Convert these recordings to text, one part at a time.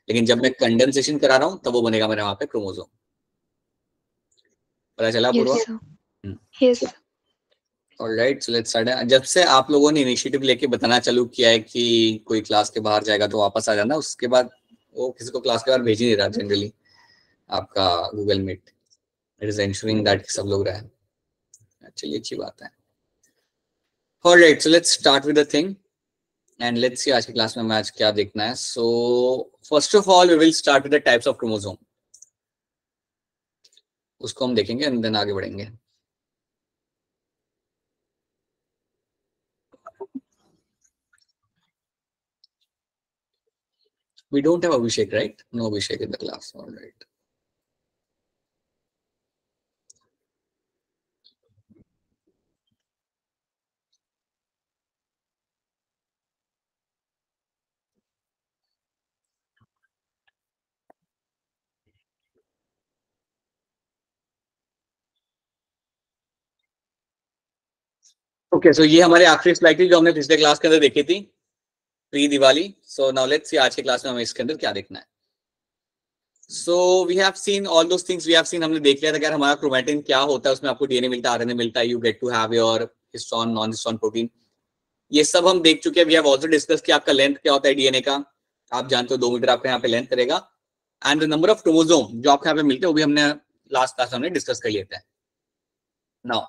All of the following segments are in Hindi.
लेकिन जब मैं कंडेंसेशन करा रहा हूं तब वो बनेगा मेरे वहां पे क्रोमोसोम। पता चला Purva? Yes. Alright, so let's start. जब से आप लोगों ने इनिशिएटिव लेके बताना चालू किया है कि कोई क्लास के बाहर जाएगा तो वापस आ जाना, उसके बाद वो किसी को क्लास के बाहर भेज ही नहीं रहा जनरली आपका Google Meet. It is ensuring that सब लोग रहे। चलिए, अच्छी बात है। Alright, so let's start with the thing and let's see आज की क्लास में हमें आज क्या देखना है। So first of all we will start with the types of chromosome, उसको हम देखेंगे एंड देन आगे बढ़ेंगे। We don't have Abhishek, right? No Abhishek in the class. All right. Okay, so ये हमारे आखिरी स्लाइड थी जो हमने पिछले क्लास के अंदर देखी थी, pre Diwali. So now let's see आज की क्लास में हमें इसके अंदर क्या देखना है। So we have seen all those things, we have seen, हमने देख लिया था कि यार हमारा क्रोमैटिन क्या होता है, उसमें आपको डीएनए मिलता है, आरएनए मिलता है, you get to have your histone, non histone protein, ये सब हम देख चुके हैं। वी हैव आल्सो डिस्कस कि आपका लेंथ क्या होता है डीएनए का, आप जानते हो 2 मीटर आपका यहाँ पे लेंथ करेगा, and the number of chromosome जो आपको यहाँ पे मिलते हैं वो भी हमने लास्ट क्लास में हमने डिस्कस कर लिए थे। Now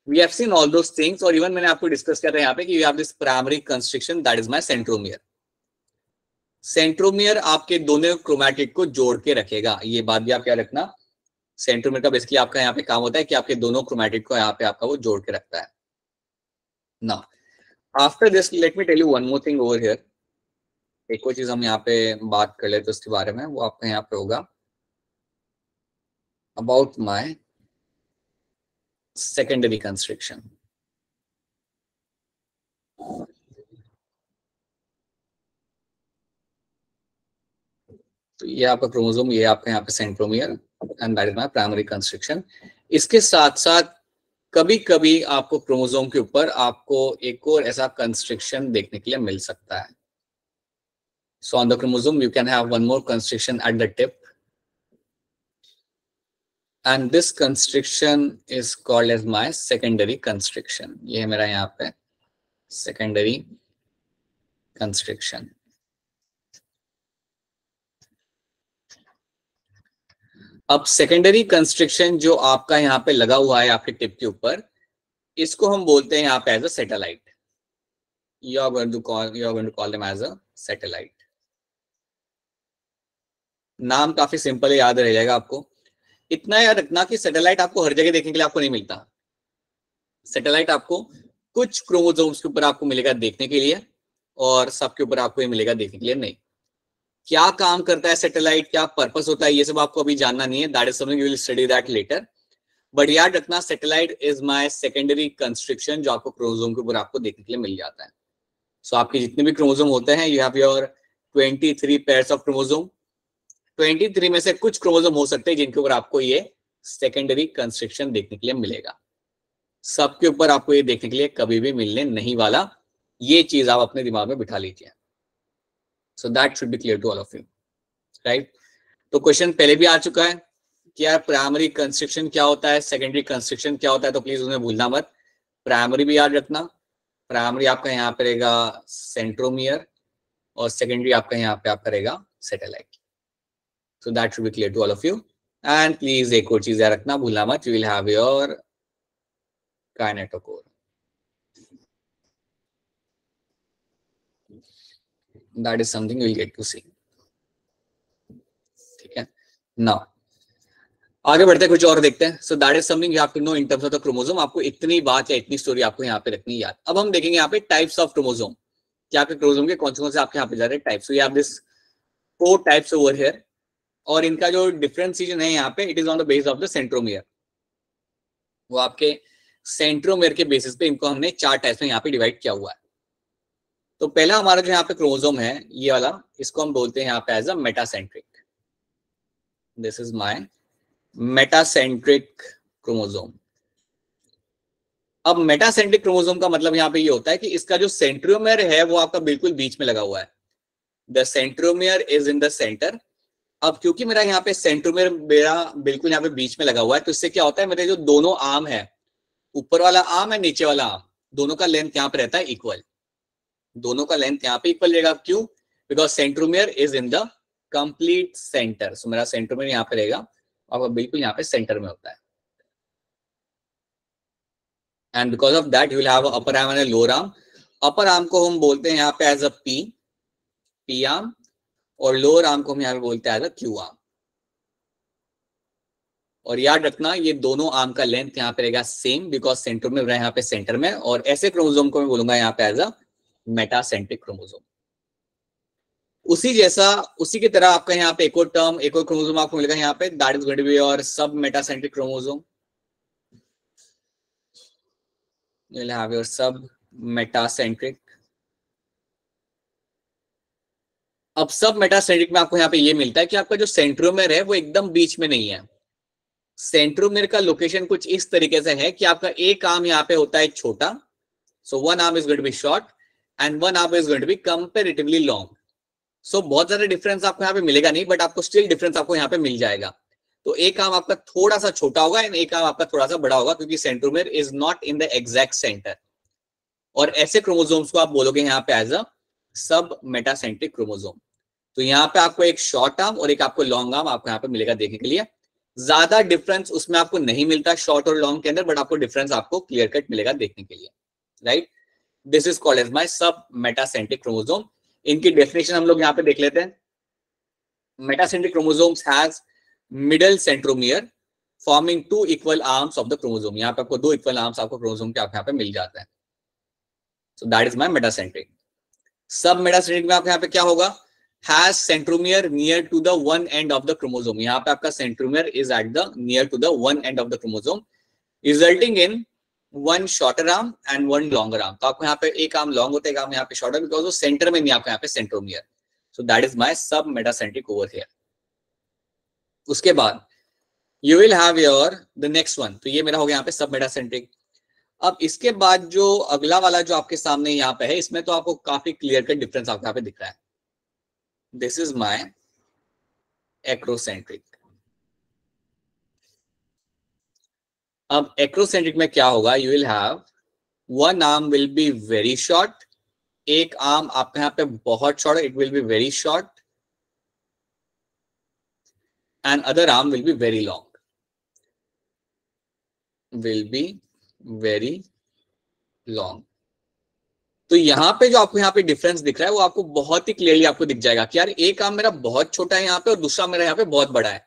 we have seen all those things, और इवन मैंने आपको डिस्कस किया था यहाँ पे कि you have this primary constriction, that is my centromere. Centromere आपके दोनों क्रोमैटिड को जोड़ के रखेगा, ये बात भी आप क्या रखना। सेंट्रोमियर का बेसिकली आपका यहाँ पे काम होता है कि आपके दोनों क्रोमैटिड को यहाँ पे आपका वो जोड़ के रखता है। Now after this let me tell you one more thing over here. एक और चीज हम यहाँ पे बात कर लेते उसके बारे में, वो आपका यहाँ पे होगा अबाउट माई सेकेंडरी कंस्ट्रिक्शन। तो ये आपका क्रोमोसोम, ये आपका यहाँ पे centromere, and that is my primary constriction. इसके साथ साथ कभी कभी आपको क्रोमोसोम के ऊपर आपको एक और ऐसा कंस्ट्रिक्शन देखने के लिए मिल सकता है। So on the chromosome you can have one more constriction at the tip, and this constriction is called as my secondary constriction. ये है मेरा यहाँ पे सेकेंडरी कंस्ट्रिक्शन। अब सेकेंडरी कंस्ट्रिक्शन जो आपका यहाँ पे लगा हुआ है आपके टिप के ऊपर, इसको हम बोलते हैं यहाँ पे as a satellite. You are going to call them as a satellite. नाम काफी सिंपल है, याद रह जाएगा आपको। इतना याद रखना कि सैटेलाइट आपको हर जगह देखने के लिए आपको नहीं मिलता। सैटेलाइट आपको कुछ क्रोमोसोम्स के ऊपर आपको मिलेगा देखने के लिए, और सबके ऊपर आपको ये मिलेगा देखने के लिए नहीं। क्या काम करता है सैटेलाइट, क्या पर्पस होता है, ये सब आपको अभी जानना नहीं है। That is something you will study that later. But याद रखना satellite is my secondary constriction, जो आपको क्रोमोसोम के ऊपर आपको देखने के लिए मिल जाता है। सो आपके जितने भी क्रोमोसोम होते हैं, you have your 23 pairs of chromosome. 23 में से कुछ क्रोमोसोम हो सकते हैं जिनके ऊपर आपको ये सेकेंडरी कंस्ट्रिक्शन देखने के लिए मिलेगा। सबके ऊपर आपको ये देखने के लिए कभी भी मिलने नहीं वाला, ये चीज आप अपने दिमाग में बिठा लीजिए। So that should be clear to all of you, right. तो क्वेश्चन पहले भी आ चुका है कि यार प्राइमरी कंस्ट्रिक्शन क्या होता है, सेकेंडरी कंस्ट्रिक्शन क्या होता है, तो प्लीज उन्हें भूलना मत। प्राइमरी भी याद रखना, प्राइमरी आपका यहाँ पे रहेगा सेंट्रोमियर, और सेकेंडरी आपका यहाँ पे आपका रहेगा satellite. So that should be clear to all of you. And please एक और चीज याद रखना, भूलना मत, you will have your kinetochore. That is something you will get to see. ठीक है, नाउ आगे बढ़ते हैं, कुछ और देखते हैं। So that is something you have to know in terms of the chromosome. आपको इतनी बात या इतनी स्टोरी आपको यहाँ पे रखनी याद। अब हम देखेंगे यहाँ पे टाइप्स ऑफ क्रोमोसोम, क्या आपके क्रोमोसोम के कौन से आपके यहाँ पे जा रहे हैं types. So you have this 4 types over here, और इनका जो डिफरेंशिएशन है यहाँ पे, it is on the base of the centromere. वो आपके सेंट्रोमियर के बेसिस पे इनको हमने 4 टाइप्स में यहाँ पे डिवाइड किया हुआ है। तो पहला हमारा जो यहाँ पे क्रोमोसोम है ये वाला, इसको हम बोलते हैं यहाँ पे as a metacentric. This is my metacentric chromosome. अब मेटासेंट्रिक क्रोमोसोम का मतलब यहाँ पे ये होता है कि इसका जो सेंट्रोमियर है वो आपका बिल्कुल बीच में लगा हुआ है। The centromere is in the centre. अब क्योंकि मेरा यहाँ पे सेंट्रोमियर मेरा बिल्कुल यहाँ पे बीच में लगा हुआ है, तो इससे क्या होता है, मेरे जो दोनों आर्म है, ऊपर वाला आर्म है नीचे वाला आर्म, दोनों का लेंथ यहाँ पे रहता है इक्वल, दोनों का लेंथ यहाँ पे इक्वल रहेगा। क्यों? Because centromere is in the complete centre. So मेरा सेंट्रोमियर यहाँ पे रहेगा और बिल्कुल यहाँ पे सेंटर में होता है। And because of that you will have upper arm and lower arm. Upper arm को हम बोलते हैं यहाँ पे एज अ पी आर्म, और लोअर आर्म को हम यहाँ पे बोलते हैं एज अ क्यू आर्म। और याद रखना ये दोनों आर्म का लेंथ यहाँ पे रहेगा सेम, बिकॉज सेंट्रोमियर यहाँ पे सेंटर में, और ऐसे क्रोमोसोम को मैं बोलूंगा यहाँ पे एज अ मेटासेंट्रिक क्रोमोसोम। उसी जैसा, उसी की तरह आपका यहाँ पे एक और टर्म, एक और क्रोमोसोम आपको मिलेगा यहाँ पे, that is going to be your sub metacentric chromosome. You will have your sub metacentric. अब सब मेटासेंट्रिक में आपको यहाँ पे ये मिलता है कि आपका जो सेंट्रोमियर है वो एकदम बीच में नहीं है। सेंट्रोमियर का लोकेशन कुछ इस तरीके से है कि आपका एक आर्म यहाँ पे होता है छोटा, so one arm is going to be short and one arm is going to be comparatively long. So बहुत ज्यादा डिफरेंस आपको यहाँ पे मिलेगा नहीं, बट आपको स्टिल डिफरेंस आपको यहाँ पे मिल जाएगा। तो एक आर्म आपका थोड़ा सा छोटा होगा एंड एक आर्म आपका थोड़ा सा बड़ा होगा, क्योंकि centromere is not in the exact centre. और ऐसे क्रोमोसोम्स को आप बोलोगे यहाँ पे एज अ सब मेटासेंट्रिक क्रोमोसोम। तो यहाँ पे आपको एक शॉर्ट आर्म और एक आपको लॉन्ग आर्म आपको यहाँ पे मिलेगा देखने के लिए। ज्यादा डिफरेंस उसमें आपको नहीं मिलता शॉर्ट और लॉन्ग के अंदर, बट आपको डिफरेंस आपको क्लियर कट मिलेगा देखने के लिए, right. This is called as my सब मेटासेंट्रिक क्रोमोसोम। इनकी डेफिनेशन हम लोग यहाँ पे देख लेते हैं। Metacentric chromosomes has middle centromere forming 2 equal arms of the chromosome. यहाँ पे आपको 2 इक्वल आर्म्स आपको क्रोमोसोम के यहाँ पे मिल जाते हैं। So that is my metacentric. सब मेटासेंट्रिक में आपके यहाँ पे क्या होगा, has centromere near to the one end of the chromosome। यहाँ पे आपका centromere is at the near to the one end of the chromosome, resulting in one shorter arm and one longer arm। तो आपको यहाँ पे एक आर्म लॉन्ग होता है, एक आर्म यहाँ पे शॉर्टर, बिकॉज वो सेंटर में नहीं आपको यहाँ पे centromere. So that is my सब मेटासेंट्रिक ओवर हियर। उसके बाद you will have your the next one. तो ये मेरा हो गया यहाँ पे सब मेटासेंट्रिक। अब इसके बाद जो अगला वाला जो आपके सामने यहाँ पे है, इसमें तो आपको काफी क्लियर कट डिफरेंस आपको यहाँ पे दिख रहा है। This is my acrocentric। अब acrocentric में क्या होगा, you will have one arm will be very short, एक आर्म आपके यहाँ पे बहुत short, it will be very short, and other arm will be very long, will be very long। तो यहाँ पे जो आपको यहाँ पे डिफरेंस दिख रहा है वो आपको बहुत ही क्लियरली आपको दिख जाएगा कि यार एक आर्म मेरा बहुत छोटा है यहाँ पे और दूसरा मेरा यहाँ पे बहुत बड़ा है।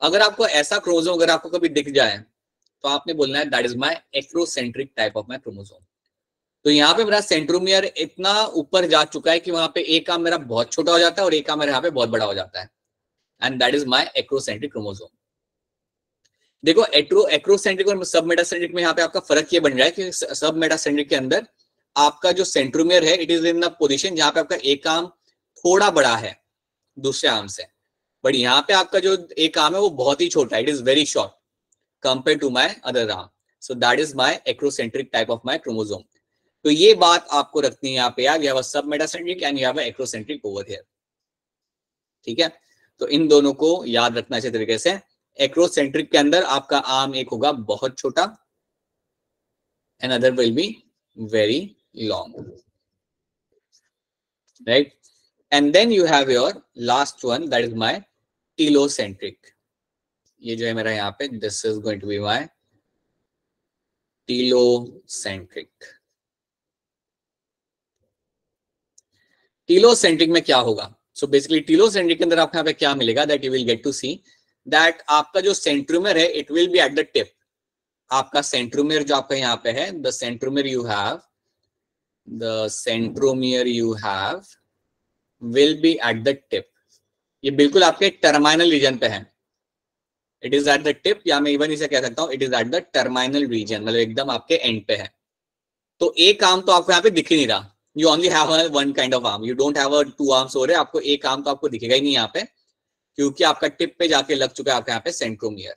अगर आपको ऐसा क्रोमोसोम अगर आपको कभी दिख जाए तो आपने बोलना है that is my acrocentric type of my chromosome. तो यहाँ पे मेरा सेंट्रोमियर इतना ऊपर जा चुका है कि वहां पे एक आर्म मेरा बहुत छोटा हो जाता है और एक आर्म मेरा यहाँ पे बहुत बड़ा हो जाता है, and that is my acrocentric chromosome. देखो एक्रोसेंट्रिक और सब मेटासेंट्रिक में यहाँ पे आपका फर्क ये बन रहा है कि सब मेटासेंट्रिक के अंदर आपका जो सेंट्रोमियर है it is in the position जहां पे आपका एक आर्म थोड़ा बड़ा है दूसरे आर्म से, बट यहाँ पे आपका जो एक आर्म है वो बहुत ही छोटा है, it is very short compare to my other arm. So that is my acrocentric type of my chromosome. तो ये बात आपको रखनी है यहाँ पे यार, यू हैव अ सब metacentric and you have a acrocentric over here. ठीक है, तो इन दोनों को याद रखना अच्छे तरीके से। एक्रोसेंट्रिक के अंदर आपका आर्म एक होगा बहुत छोटा and other will be very long, right? And then you have your last one, that is my telocentric। ये जो है मेरा यहाँ पे this is going to be my telocentric। telocentric में क्या होगा, so basically telocentric के अंदर आपको यहाँ पे क्या मिलेगा, that you will get to see that आपका जो centromere है it will be at the tip। आपका centromere जो आपका यहाँ पे है, the centromere you have will be at the tip। ये बिल्कुल आपके टर्मिनल रीजन पे है, it is at the tip, या मैं इवन इसे कह सकता हूँ it is at the terminal region, मतलब एकदम आपके एंड पे है। तो एक आर्म तो आपको यहाँ पे दिख ही नहीं रहा, you only have one kind of arm, you don't have two arms हो रहे, आपको एक आर्म तो आपको दिखेगा ही नहीं यहाँ पे, क्योंकि आपका टिप पे जाके लग चुका है आपका यहाँ पे सेंट्रोमियर।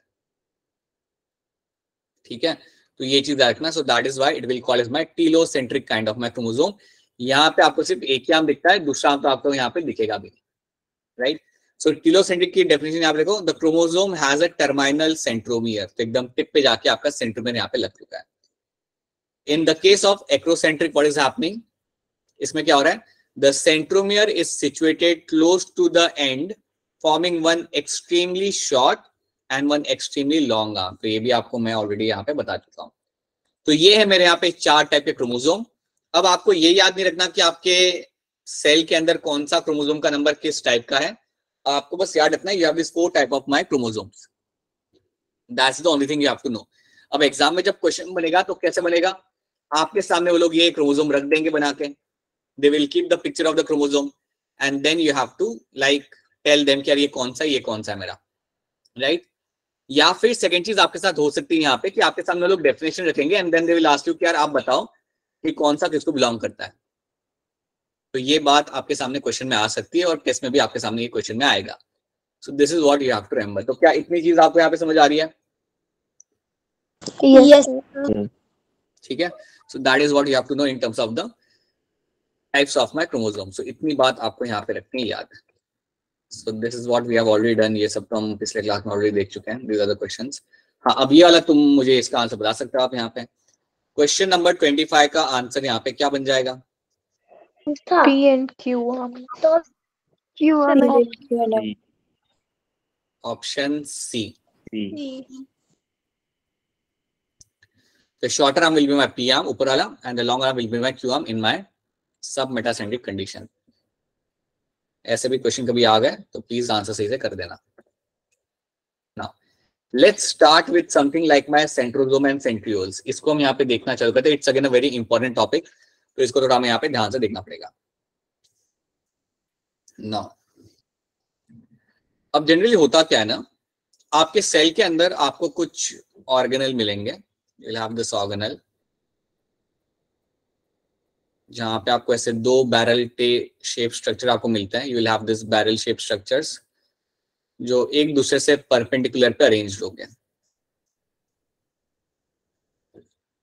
ठीक है, तो ये चीज रखना। So that is why it will call as my telocentric kind of my chromosome. यहाँ पे आपको सिर्फ एक ही आर्म दिखता है, दूसरा आर्म तो आपको यहाँ पे दिखेगा भी, राइट। सो टीलोसेंट्रिक की डेफिनेशन यहाँ पे देखो, the chromosome has a terminal centromere, तो एकदम टिप पे जाके आपका सेंट्रोमियर यहाँ पे लग चुका है। In the case of acrocentric what is happening, इसमें क्या हो रहा है, the centromere is situated close to the end forming one extremely short and one extremely long arm. तो ये भी आपको मैं ऑलरेडी यहाँ पे बता चुका हूँ। तो ये है मेरे यहाँ पे 4 टाइप के क्रोमोसोम। अब आपको ये याद नहीं रखना कि आपके सेल के अंदर कौन सा क्रोमोसोम का नंबर किस टाइप का है, आपको बस याद रखना you have this 4 type of my chromosomes, that's the only thing you have to know. अब एग्जाम में जब क्वेश्चन बनेगा तो कैसे बनेगा, आपके सामने वो लोग ये क्रोमोसोम रख देंगे बना के, they will keep the picture of the chromosome and then you have to like tell them कि यार ये कौन सा है मेरा, राइट। या फिर सेकंड चीज आपके साथ हो सकती है यहाँ पे कि आपके सामने लोग डेफिनेशन रखेंगे and then they will ask you कि यार आप बताओ कि कौन सा किसको बिलोंग करता है। तो ये बात आपके सामने क्वेश्चन में आ सकती है और टेस्ट में भी आपके सामने ये क्वेश्चन में आएगा। So this is what you have to remember. तो क्या इतनी चीज आपको यहाँ पे समझ आ रही है? Yes. ठीक है, so that is what you have to know in terms of the types of my chromosome. So इतनी बात आपको यहाँ पे रखनी है याद। So this is what we have already done, ये सब तो हम पिछले क्लास में ऑलरेडी देख चुके हैं। These are the questions. हाँ, अब ये वाला तुम मुझे इसका आंसर बता सकते हो आप यहाँ पे। क्वेश्चन नंबर 25 का आंसर यहाँ पे क्या बन जाएगा? P and Q. तो Q and option C. The shorter arm will be my P arm, ऊपर वाला, and the longer arm will be my Q arm in my submetacentric condition. ऐसे भी क्वेश्चन कभी आ गए तो प्लीज आंसर सही से कर देना। Now, let's start with something like my centrosome and centrioles. इसको हम यहाँ पे देखना चालू करते हैं। It's again a very important topic, तो इसको थोड़ा हमें यहाँ पे ध्यान से देखना पड़ेगा। Now, अब जनरली होता क्या है ना, आपके सेल के अंदर आपको कुछ ऑर्गेनल मिलेंगे। You'll have this organelle, जहां पे आपको ऐसे 2 बैरल शेप स्ट्रक्चर आपको मिलते हैं। You will have this barrel shape structures जो एक दूसरे से परपेंडिकुलर पे अरेंज हो गए,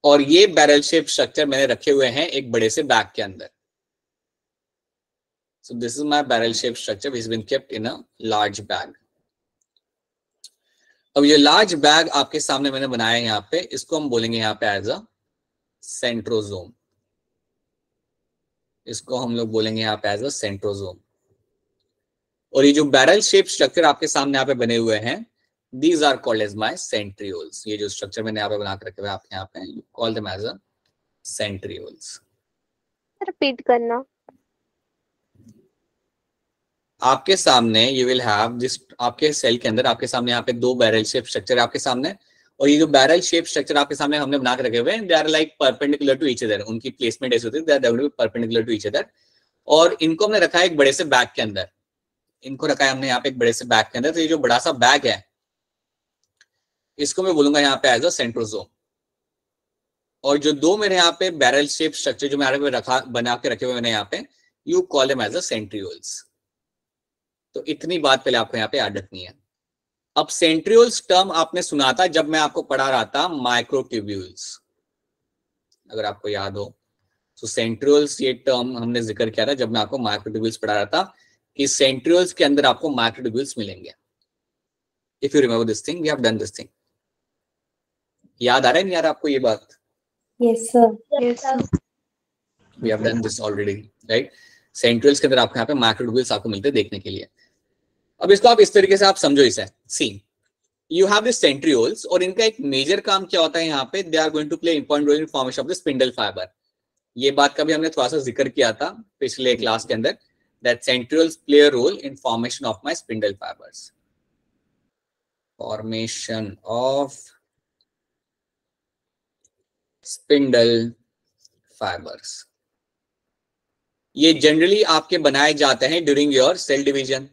और ये बैरल शेप स्ट्रक्चर मैंने रखे हुए हैं एक बड़े से बैग के अंदर। So this is my barrel shape structure which has been kept in a large bag. अब ये लार्ज बैग आपके सामने मैंने बनाया है यहाँ पे, इसको हम बोलेंगे यहाँ पे एज अ सेंट्रोसोम। इसको हम लोग बोलेंगे यहाँ पे एज अ सेंट्रोसोम। और ये जो बैरल शेप स्ट्रक्चर आपके सामने यहाँ पे बने हुए हैं, these are called as my centrioles. ये जो स्ट्रक्चर मैंने यहाँ पे बना के रखे हुए हैं आपके यहाँ पे, you call them as a centrioles. Repeat करना। आपके सामने यू विल हैव दिस, आपके सेल के अंदर आपके सामने यहाँ पे 2 बैरल शेप स्ट्रक्चर आपके सामने, और ये जो बैरल शेप स्ट्रक्चर आपके सामने हमने बना के रखे हुए हैं, they are like perpendicular to each other. उनकी प्लेसमेंट ऐसी होती है, they are perpendicular to each other. और इनको हमने रखा है एक बड़े से बैग के अंदर। इनको रखा है हमने यहाँ पे एक बड़े से बैग के अंदर। तो ये जो बड़ा सा बैग है, इसको मैं बोलूंगा यहाँ पे एज अ सेंट्रोसोम। और जो 2 मेरे यहाँ पे बैरल शेप स्ट्रक्चर जो मैंने रखा बना के रखे हुए मैंने यहाँ पे, you call them as a centrioles. तो इतनी बात पहले आपको यहाँ पे याद रखनी है। अब सेंट्रियोल्स टर्म आपने सुना था जब मैं आपको पढ़ा रहा था माइक्रोट्यूब्यूल्स, अगर आपको याद हो। तो सेंट्रियोल्स ये टर्म हमने जिक्र किया था जब मैं आपको माइक्रोट्यूब्यूल्स पढ़ा रहा था कि सेंट्रियोल्स के अंदर आपको माइक्रोट्यूब्यूल्स मिलेंगे। If you remember this thing, we have done this thing. याद आ रहा है नहीं यार आपको ये बात? Yes, sir. Yes, sir. We have done this already, right. Centrioles के अंदर आपको यहाँ पे माइक्रोट्यूब्यूल्स आपको मिलते हैं देखने के लिए। अब इसको आप इस तरीके से आप समझो इसे, सी यू हैव दिस सेंट्रियोल्स, और इनका एक मेजर काम क्या होता है यहाँ पे, they are going to play important role in formation of the spindle fibre. ये बात का भी हमने थोड़ा सा जिक्र किया था पिछले क्लास के अंदर, that centrioles play a role in formation of my spindle fibres. Formation of spindle fibres, ये जनरली आपके बनाए जाते हैं ड्यूरिंग योर सेल डिवीजन।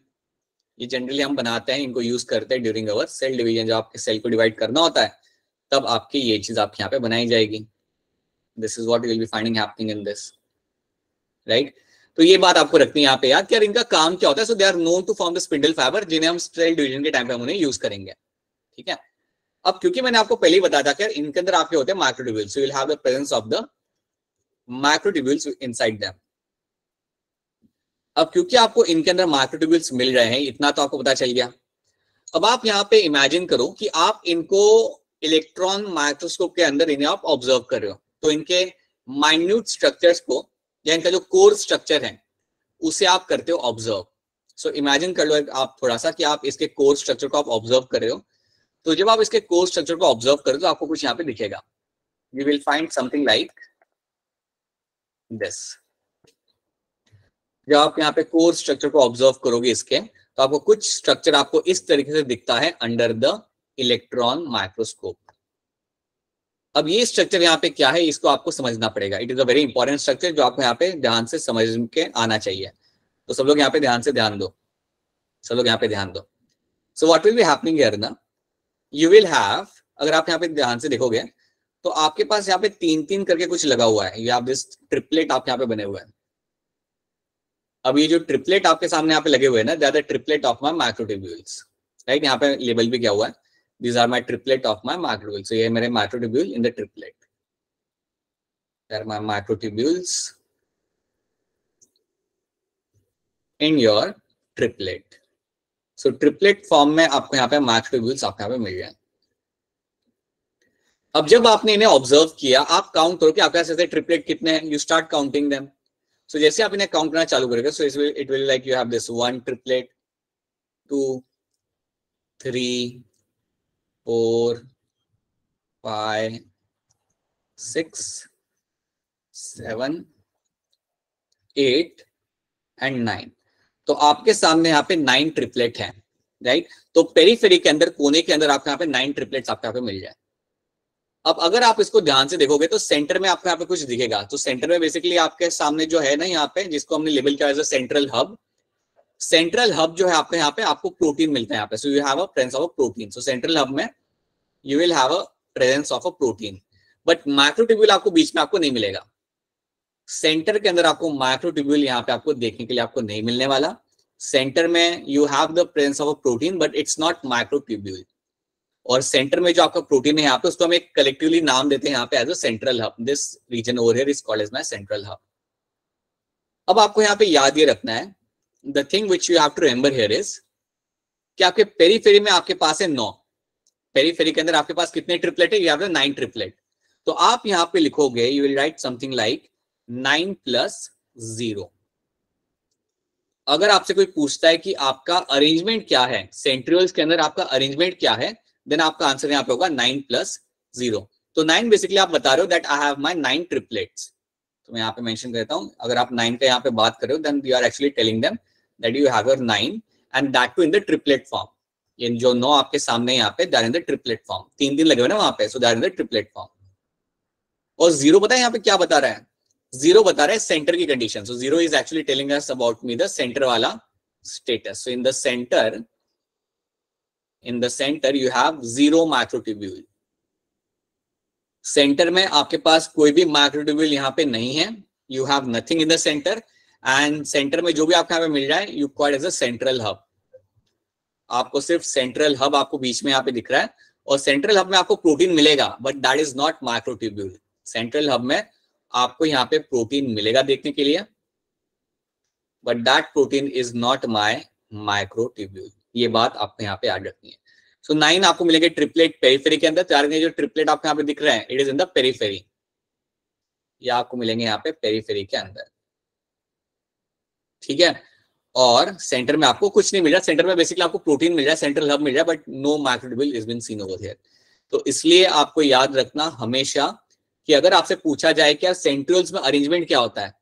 ये जनरली हम बनाते हैं, इनको यूज करते हैं ड्यूरिंग अवर सेल डिवीजन। जब आपके सेल को डिवाइड करना होता है तब आपकी ये चीज आपके यहाँ पे बनाई जाएगी। This is what you will be finding happening in this, right. तो ये बात आपको रखनी है यहाँ पे याद कि यार इनका काम क्या होता है। So they are known to form the spindle fibre, जिन्हें हम सेल डिवीजन के टाइम पे हम उन्हें यूज करेंगे, ठीक है। अब क्योंकि मैंने आपको पहले ही बताया था कि इनके अंदर आपके होते हैं microtubules, so you will have the presence of the microtubules inside them. अब क्योंकि आपको इनके अंदर माइक्रोट्यूब्यूल्स मिल रहे हैं, इतना तो आपको पता चल गया। अब आप यहाँ पे इमेजिन करो कि आप इनको इलेक्ट्रॉन माइक्रोस्कोप के अंदर इन्हें आप ऑब्जर्व कर रहे हो, तो इनके माइन्यूट स्ट्रक्चर्स को या इनका जो कोर स्ट्रक्चर है उसे आप करते हो ऑब्जर्व। सो इमेजिन कर लो आप थोड़ा सा कि आप इसके कोर स्ट्रक्चर को आप ऑब्जर्व कर रहे हो। तो जब आप इसके कोर स्ट्रक्चर को ऑब्जर्व करो तो आपको कुछ यहाँ पे दिखेगा। You will find something like this. जब आप यहाँ पे कोर स्ट्रक्चर को ऑब्जर्व करोगे इसके, तो आपको कुछ स्ट्रक्चर आपको इस तरीके से दिखता है अंडर द इलेक्ट्रॉन माइक्रोस्कोप। अब ये स्ट्रक्चर यहाँ पे क्या है, इसको आपको समझना पड़ेगा। It is a very important structure जो आपको यहाँ पे ध्यान से समझ के आना चाहिए। तो सब लोग यहाँ पे ध्यान से ध्यान दो, सब लोग यहाँ पे ध्यान दो। So what will be happening here ना, यू विल हैव, अगर आप यहाँ पे ध्यान से देखोगे तो आपके पास यहाँ पे 3-3 करके कुछ लगा हुआ है। ये आप दिस ट्रिपलेट आप यहाँ पे बने हुए हैं। अब ये जो ट्रिपलेट आपके सामने यहाँ पे लगे हुए हैं ना, they are the triplet of my microtubules, right. यहाँ पे लेबल भी क्या हुआ है, these are my triplet of my microtubules। so ये मेरे microtubule in the triplet, they are my microtubules in your triplet। so triplet form में आपको यहाँ पे microtubules आपको यहाँ पे मिल जाए। अब जब आपने इन्हें ऑब्जर्व किया, आप काउंट करो कि आपके पास ऐसे ट्रिपलेट कितने हैं। You start counting them. So जैसे आप इन्हें काउंट करना चालू करोगे, so it will like you have this 1 triplet, 2, 3, 4, 5, 6, 7, 8 and 9। तो आपके सामने यहाँ पे 9 ट्रिपलेट हैं, राइट। तो पेरीफेरी के अंदर, कोने के अंदर आपको यहाँ पे 9 ट्रिपलेट्स आपको यहाँ पे मिल जाए। अब अगर आप इसको ध्यान से देखोगे तो सेंटर में आपको यहाँ पे कुछ दिखेगा। तो सेंटर में बेसिकली आपके सामने जो है ना, यहाँ पे जिसको हमने लेबल किया as a central hub, central hub जो है आपके यहाँ पे आपको प्रोटीन मिलता है यहाँ पे। So you have a presence of a protein. So central hub में you will have a presence of a protein, but microtubule आपको बीच में आपको नहीं मिलेगा। सेंटर के अंदर आपको माइक्रोट्यूब्यूल यहाँ पे आपको देखने के लिए आपको नहीं मिलने वाला। सेंटर में you have the presence of a protein, but it's not microtubule। और सेंटर में जो आपका प्रोटीन है यहाँ पे, उसको हम एक कलेक्टिवली नाम देते हैं यहाँ पे as a central hub. This region over here is called as my central hub. अब आपको यहाँ पे याद ये रखना है, the thing which you have to remember here is कि आपके पेरीफेरी में आपके पास है 9। पेरीफेरी के अंदर आपके पास कितने ट्रिपलेट है, यू हैव द 9 ट्रिपलेट। तो आप यहाँ पे लिखोगे, you will write something like 9 + 0। अगर आपसे कोई पूछता है कि आपका अरेंजमेंट क्या है, सेंट्रियोल्स के अंदर आपका अरेंजमेंट क्या है, देन आपका आंसर यहाँ पे होगा 9 + 0। तो 9 बेसिकली आप बता रहे हो that I have my 9 triplets. तो मैं यहाँ पे मेंशन करता हूँ, अगर आप 9 पे यहाँ पे बात कर रहे हो, then you are actually telling them that you have your 9 and that too in the triplet form. ये जो 9 आपके सामने यहाँ पे, that in the triplet form. 3 लगे हुए ना वहां पे, so that in the triplet form. और 0 पता है यहाँ पे क्या बता रहा है, 0 बता रहा है सेंटर की condition. So 0 is actually telling us about me the centre वाला status. So in the centre you have 0 microtubule. Centre में आपके पास कोई भी माइक्रोट्यूब्यूल यहाँ पे नहीं है, you have nothing in the centre. And centre में जो भी आपको यहाँ पे मिल रहा है, you called as a central hub. आपको सिर्फ सेंट्रल हब आपको बीच में यहाँ पे दिख रहा है, और सेंट्रल हब में आपको प्रोटीन मिलेगा, but that is not microtubule. Central hub में आपको यहाँ पे प्रोटीन मिलेगा देखने के लिए, but that protein is not my microtubule. ये बात आपको यहाँ पे याद रखनी है। सो 9 आपको मिलेंगे ट्रिपलेट पेरीफेरी के अंदर। चार जो ट्रिपलेट आपको यहाँ पे दिख रहे हैं, it is in the periphery. ये आपको मिलेंगे यहाँ पे पेरीफेरी के अंदर, ठीक है। और सेंटर में आपको कुछ नहीं मिल रहा। सेंटर में बेसिकली आपको प्रोटीन मिल रहा है, सेंट्रल हब मिल रहा है, but no microtubule is been seen over here. तो इसलिए आपको याद रखना हमेशा कि अगर आपसे पूछा जाए क्या सेंट्रियोल्स में अरेंजमेंट क्या होता है,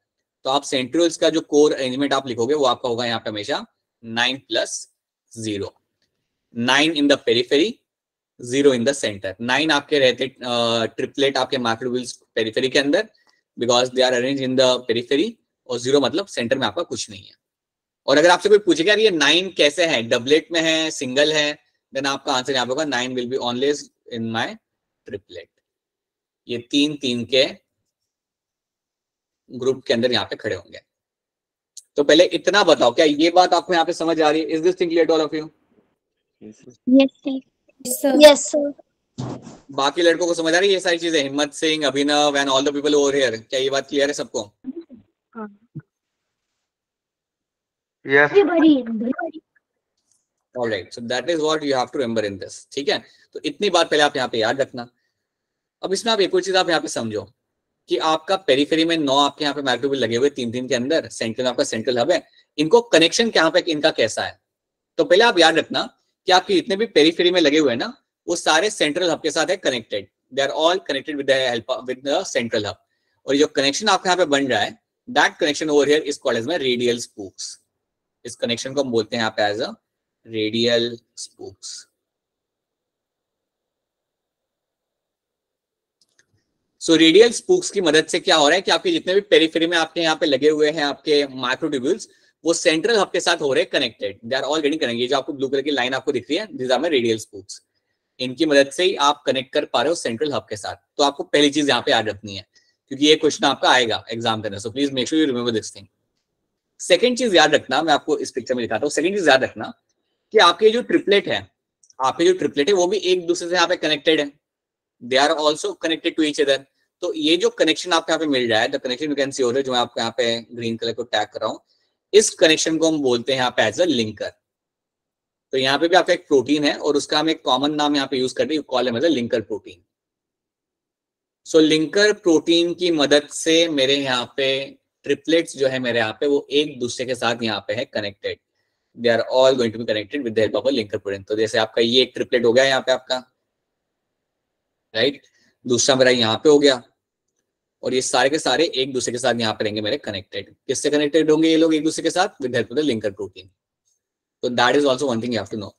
तो आप सेंट्रियोल्स का जो कोर अरेंजमेंट आप लिखोगे वो आपका होगा यहाँ पे हमेशा 9 + 0। 9 in the periphery, 0 in the centre. 9 आपके रहते ट्रिपलेट आपके माइक्रोट्यूब्यूल्स पेरीफेरी के अंदर, because they are arrange in the periphery, और 0 मतलब सेंटर में आपका कुछ नहीं है। और अगर आपसे कोई पूछेगा ये 9 कैसे है, डबलेट में है, सिंगल है, देन आपका आंसर यहाँ पे होगा 9 will be always in my triplet. ये 3 के ग्रुप के अंदर यहाँ पे खड़े होंगे। तो पहले इतना बताओ, क्या ये बात आपको यहाँ पे समझ आ रही है? Is this thing clear to all of you? Yes sir. बाकी लड़कों को समझ आ रही है ये सारी चीजें? Himmat Singh, Abhinav and all the people over here, क्या ये बात क्लियर है सबको? Yes. Alright, so that is what you have to remember in this, ठीक है। तो इतनी बात पहले आप यहाँ पे याद रखना। अब इसमें आप एक और चीज आप यहाँ पे समझो कि आपका पेरीफेरी में 9 आपके यहाँ पे माइक्रोवेव लगे हुए 3 के अंदर, सेंटर में आपका सेंट्रल हब है, इनको कनेक्शन यहाँ पे इनका कैसा है। तो पहले आप याद रखना कि आपके जितने भी पेरीफेरी में लगे हुए हैं ना, वो सारे सेंट्रल हब के साथ है connected, they are all connected with the help with the central hub. और ये जो कनेक्शन आपके यहाँ पे बन रहा है, that connection over here is called as my radial spokes. इस कनेक्शन को हम बोलते हैं यहाँ पे as a radial spokes. So radial spokes की मदद से क्या हो रहा है कि आपके जितने भी पेरीफेरी में आपके यहाँ पे लगे हुए हैं आपके माइक्रोट्यूब्यूल्स, वो सेंट्रल हब के साथ हो रहे हैं connected, they are all getting connected. ये जो आपको ब्लू कलर की लाइन आपको दिख रही है, this are my radial Spooks. इनकी मदद से ही आप कनेक्ट कर पा रहे हो सेंट्रल हब के साथ। तो आपको पहली चीज यहाँ पे याद रखनी है, क्योंकि ये क्वेश्चन आपका आएगा एग्जाम के अंदर, सो please make sure you remember this thing. Second चीज याद रखना, मैं आपको इस पिक्चर में दिखाता हूँ। सेकंड चीज याद रखना कि आपके जो ट्रिपलेट है, आपके जो ट्रिपलेट है वो भी एक दूसरे से यहाँ पे कनेक्टेड है, they are also connected to each other. तो ये जो कनेक्शन आपको यहाँ पे मिल रहा है, the connection you can see over, जो मैं आपको यहाँ पे ग्रीन कलर को टैग कर रहा हूँ, इस कनेक्शन को हम बोलते हैं यहाँ पे एज अ लिंकर। तो यहाँ पे भी आपका एक प्रोटीन है और उसका हम एक कॉमन नाम यहाँ पे यूज करते हैं, call as a linker protein. So linker protein की मदद से मेरे यहाँ पे ट्रिपलेट्स जो है मेरे यहाँ पे, वो एक दूसरे के साथ यहाँ पे है connected, they are all going to be connected with the help of a linker protein. तो जैसे आपका ये एक ट्रिपलेट हो गया यहाँ पे आपका, राइट, दूसरा मेरा यहाँ पे हो गया, और ये सारे के सारे एक दूसरे के साथ यहाँ पे रहेंगे मेरे कनेक्टेड। किससे कनेक्टेड होंगे ये लोग एक दूसरे के साथ? With help of the linker protein. तो that is also one thing you have to know.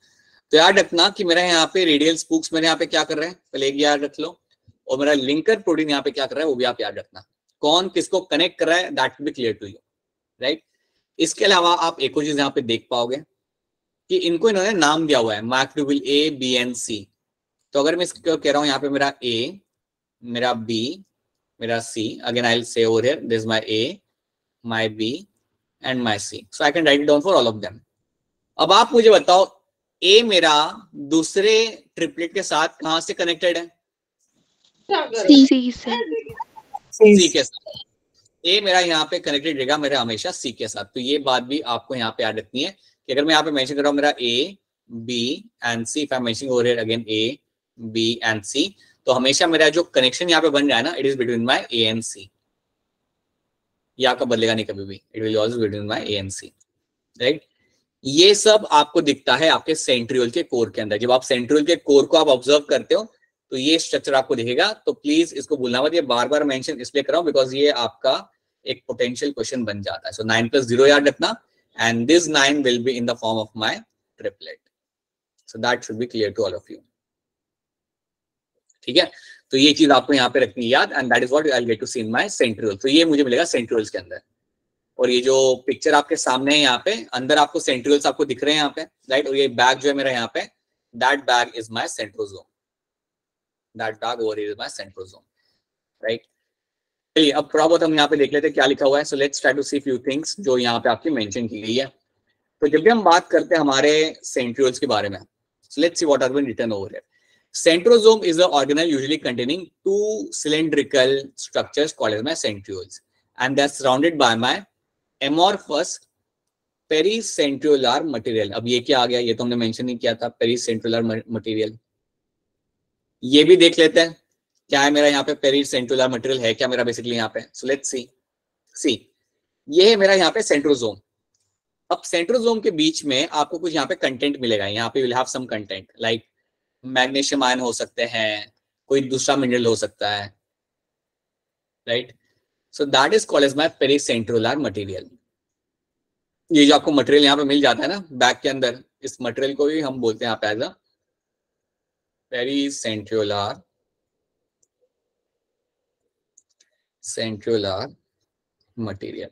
तो याद रखना कि मेरा यहाँ पे रेडियल स्पूक्स मेरे यहाँ पे क्या कर रहे हैं, पहले एक याद रख लो, और मेरा लिंकर प्रोटीन यहाँ पे क्या कर रहा है वो भी आप याद रखना। कौन किसको कनेक्ट कर रहा है, that will be clear to you, right. इसके अलावा आप एक और चीज यहाँ पे देख पाओगे कि इनको इन्होंने नाम दिया हुआ है, microtubule A, B and C. तो अगर मैं इसको कह रहा हूँ यहाँ पे मेरा ए, मेरा बी, मेरा C, again I will say over here this my A, my B and my C. So I can write it down for all of them. अब आप मुझे बताओ, ए मेरा दूसरे ट्रिपलेट के साथ कहां से कनेक्टेड है? सी से। सी के साथ। ए मेरा यहाँ पे कनेक्टेड रहेगा मेरा हमेशा सी के साथ। तो ये बात भी आपको यहाँ पे याद रखनी है कि अगर मैं यहाँ पे मेंशन कर रहा हूँ मेरा A, B and C, if I am mentioning over here again A, B and C, तो हमेशा मेरा जो कनेक्शन यहाँ पे बन रहा है ना, it is between my A and C. ये आपका बदलेगा नहीं कभी भी, it will always between my A and C, right. ये सब आपको दिखता है आपके सेंट्रियोल के कोर के अंदर। जब आप सेंट्रियोल के कोर को आप ऑब्जर्व करते हो तो ये स्ट्रक्चर आपको दिखेगा। तो प्लीज इसको भूलना मत, ये बार बार मेंशन इसलिए कर रहा हूं बिकॉज ये आपका एक पोटेंशियल क्वेश्चन बन जाता है। सो 9 + 0 याद रखना, and this 9 will be in the form of my triplet. So that should be clear to all of you, ठीक है। तो ये चीज आपको यहाँ पे रखनी याद, and that is what I will get to see in my centriole. तो ये मुझे मिलेगा सेंट्रियोल्स के अंदर। और ये जो पिक्चर आपके सामने है यहाँ पे, अंदर आपको सेंट्रियोल्स आपको दिख रहे हैं यहाँ पे, राइट। और ये बैग जो है मेरा यहाँ पे, that bag is my centrosome, that bag over is my centrosome, right. चलिए अब थोड़ा बहुत हम यहाँ पे देख लेते हैं क्या लिखा हुआ है। So let's try to see few things जो यहाँ पे आपकी मेंशन की गई है। तो जब भी हम बात करते हैं हमारे सेंट्रियोल्स के बारे में, so let's see what are been written over here. Centrosome is an organelle usually containing 2 cylindrical structures called as my centrioles, and they're surrounded by my amorphous pericentriolar material। अब ये क्या आ गया, ये तो हमने मेंशन नहीं किया था, pericentriolar material। ये भी देख लेते हैं क्या है मेरा यहाँ पे, pericentriolar material है क्या मेरा बेसिकली यहाँ पे। So let's see ये है मेरा यहाँ पे सेंट्रोसोम। अब सेंट्रोसोम के बीच में आपको कुछ यहाँ पे कंटेंट मिलेगा, यहाँ पे will have some content like magnesium ion हो सकते हैं, कोई दूसरा मिनरल हो सकता है, right. So that is called as my pericentriolar material. ये जो आपको मटेरियल यहाँ पे मिल जाता है ना बैग के अंदर, इस मटेरियल को भी हम बोलते हैं यहाँ पे as a pericentriolar material.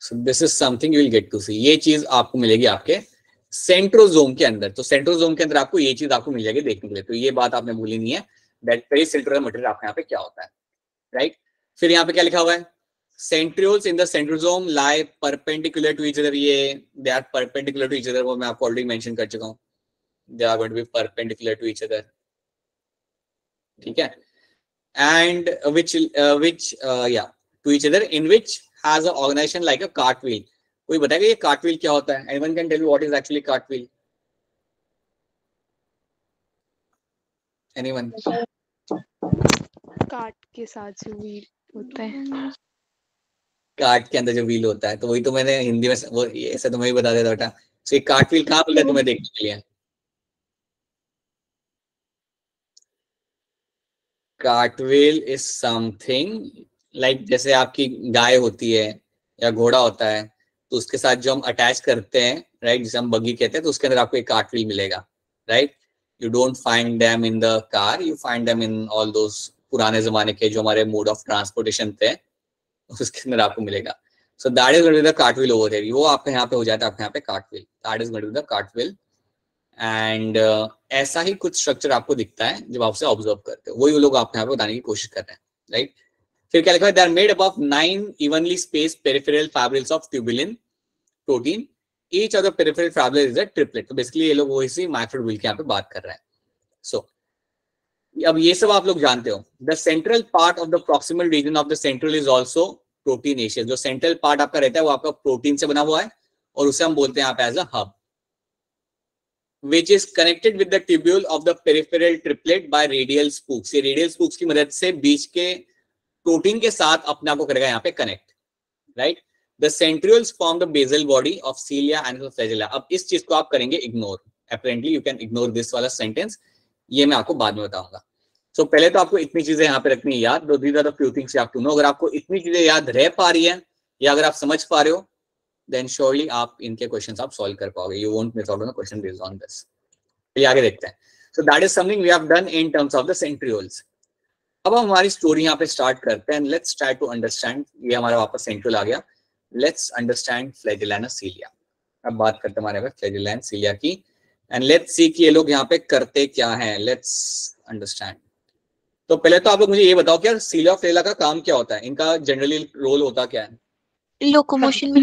So this is something you will get to see। ये चीज आपको मिलेगी आपके सेंट्रोसोम के अंदर। तो सेंट्रोसोम के अंदर आपको ये चीज आपको मिल जाएगी देखने के लिए। तो ये बात आपने भूली नहीं है, दैट पेरिसेंट्रियोलर मटेरियल आपके यहाँ पे क्या होता है, राइट। फिर यहाँ पे क्या लिखा हुआ है, centrioles in the centrosome lie perpendicular to each other. ये they are perpendicular to each other, वो मैं आपको ऑलरेडी मेंशन कर चुका हूँ, they are going to be perpendicular to each other, ठीक है। And which to each other in which has a organization like a cartwheel. कोई बताएगा ये cartwheel क्या होता है? Anyone can tell me what is actually cartwheel? Anyone? काट के साथ जो व्हील होता है, कार्ट के अंदर जो व्हील होता है, तो वही तो मैंने हिंदी में वो ऐसा तो मैं भी बता देता बेटा। सो ये कार्ट व्हील कहाँ मिल रहा है तुम्हें देखने के लिए? कार्टव्हील इज समथिंग लाइक जैसे आपकी गाय होती है या घोड़ा होता है, तो उसके साथ जो हम अटैच करते हैं, राइट, जिसे हम बग्गी कहते हैं, तो उसके अंदर आपको एक कार्टव्हील मिलेगा, right. You don't find them in the car, you find them in all those पुराने जमाने के जो हमारे मोड ऑफ ट्रांसपोर्टेशन थे, उसके अंदर आपको मिलेगा। So that is going to be the cartwheel over here. वो आपके यहाँ पे हो जाता है, आपके यहाँ पे cartwheel, that is going to be the cartwheel. And ऐसा ही कुछ स्ट्रक्चर आपको दिखता है जब आप उसे ऑब्जर्व करते हो, वही लोग आपको यहाँ पे बताने की कोशिश कर रहे हैं, राइट। फिर क्या लिखा है? They are made up of 9 evenly spaced peripheral fibrils of tubulin protein, each of the peripheral fibril is a triplet. तो बेसिकली ये लोग वही सी माइक्रोट्यूब्यूल के यहाँ पे बात कर रहे हैं। सो अब ये सब आप लोग जानते हो। The central part of the proximal region of the central is also proteinaceous. जो सेंट्रल पार्ट आपका रहता है वो आपका प्रोटीन से बना हुआ है, और उसे हम बोलते हैं यहाँ पे as a hub, which is connected with the tubule of the peripheral triplet by radial spokes। ये radial spokes की मदद से बीच के प्रोटीन के साथ अपने आप को करेगा यहाँ पे connect, right. The centrioles form the basal body of cilia and the flagella। अब इस चीज को आप करेंगे ignore, apparently you can ignore this वाला सेंटेंस, ये मैं आपको बाद में बताऊंगा। So पहले तो आपको इतनी चीजें यहाँ पे रखनी है याद, these are the few things you have to know। अगर आपको इतनी चीजें याद रह पा रही है या अगर आप समझ पा रहे हो, then surely आप इनके क्वेश्चंस आप सॉल्व कर पाओगे। You won't miss out on the question based on this। ये आगे देखते हैं। So that is something we have done in terms of the centrioles। अब हम हमारी स्टोरी यहाँ पे स्टार्ट करते हैं। Let's try to understand। ये हमारा वापस सेंट्रियोल आ गया। Let's understand flagella and cilia। अब बात करते हैं हमारे flagella and cilia की, and let's see कि ये लोग यहाँ पे करते क्या हैं। Let's understand। तो पहले तो आप लोग मुझे ये बताओ कि यार cilia और flagella का काम क्या होता है, इनका जनरली रोल होता क्या है? Locomotion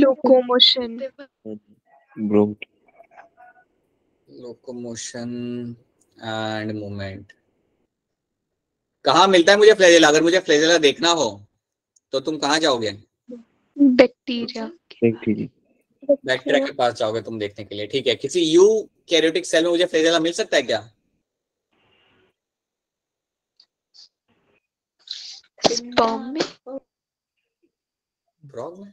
and movement. कहाँ मिलता है मुझे फ्लैजेला? अगर मुझे फ्लैजेला देखना हो तो तुम कहाँ जाओगे? बैक्टीरिया के पास जाओगे तुम देखने के लिए, ठीक है। किसी यूकैरियोटिक सेल में मुझे फ्लैजेला मिल सकता है क्या? स्पर्म में, फ्रॉग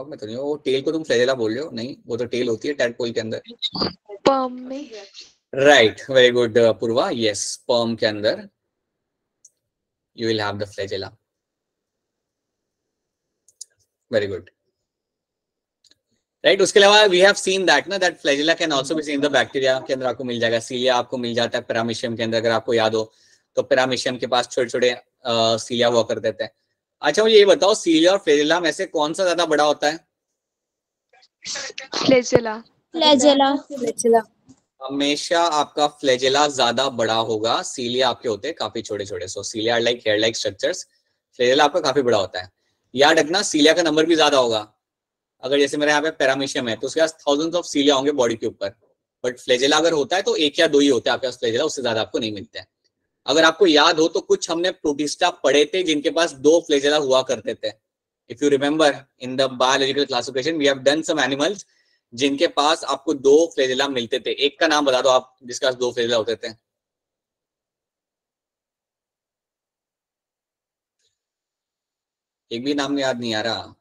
में तो नहीं। वो टेल को तुम फ्लैजेला बोल रहे हो? नहीं, वो तो टेल होती है टैडपोल के अंदर। स्पर्म में, राइट, वेरी गुड पूर्वा। यस, स्पर्म के अंदर you will have the flagella. Very good, right. उसके अलावा वी हैव सीन दैट ना, that flagella can also be seen the bacteria के अंदर आपको मिल जाएगा। सीलिया आपको मिल जाता है पैरामीशियम के अंदर, अगर आपको याद हो तो पैरामीशियम के पास छोटे छोटे सीलिया हुआ करते थे। अच्छा मुझे ये बताओ, सीलिया और फ्लैजेला में से कौन सा ज्यादा बड़ा होता है? फ्लैजेला हमेशा आपका फ्लैजेला ज्यादा बड़ा होगा, सीलिया आपके होते हैं काफी छोटे छोटे। So cilia like hair like structures, flagella आपका काफी बड़ा होता है। याद रखना सीलिया का नंबर भी ज्यादा होगा। अगर जैसे मेरे यहाँ पे पैरामीशियम है तो उसके पास थाउजेंड्स ऑफ सीलिया होंगे बॉडी के ऊपर, बट फ्लैजेला अगर होता है तो एक या दो ही होते हैं आपके पास फ्लैजेला, उससे ज्यादा आपको नहीं मिलते हैं। अगर आपको याद हो तो कुछ हमने प्रोटिस्टा पढ़े थे जिनके पास 2 फ्लैजेला हुआ करते थे। If you remember in the biological classification we have done some animals जिनके पास आपको 2 फ्लैजेला मिलते थे। एक का नाम बता दो आप जिसके पास 2 फ्लैजेला होते थे। एक भी नाम याद नहीं आ रहा?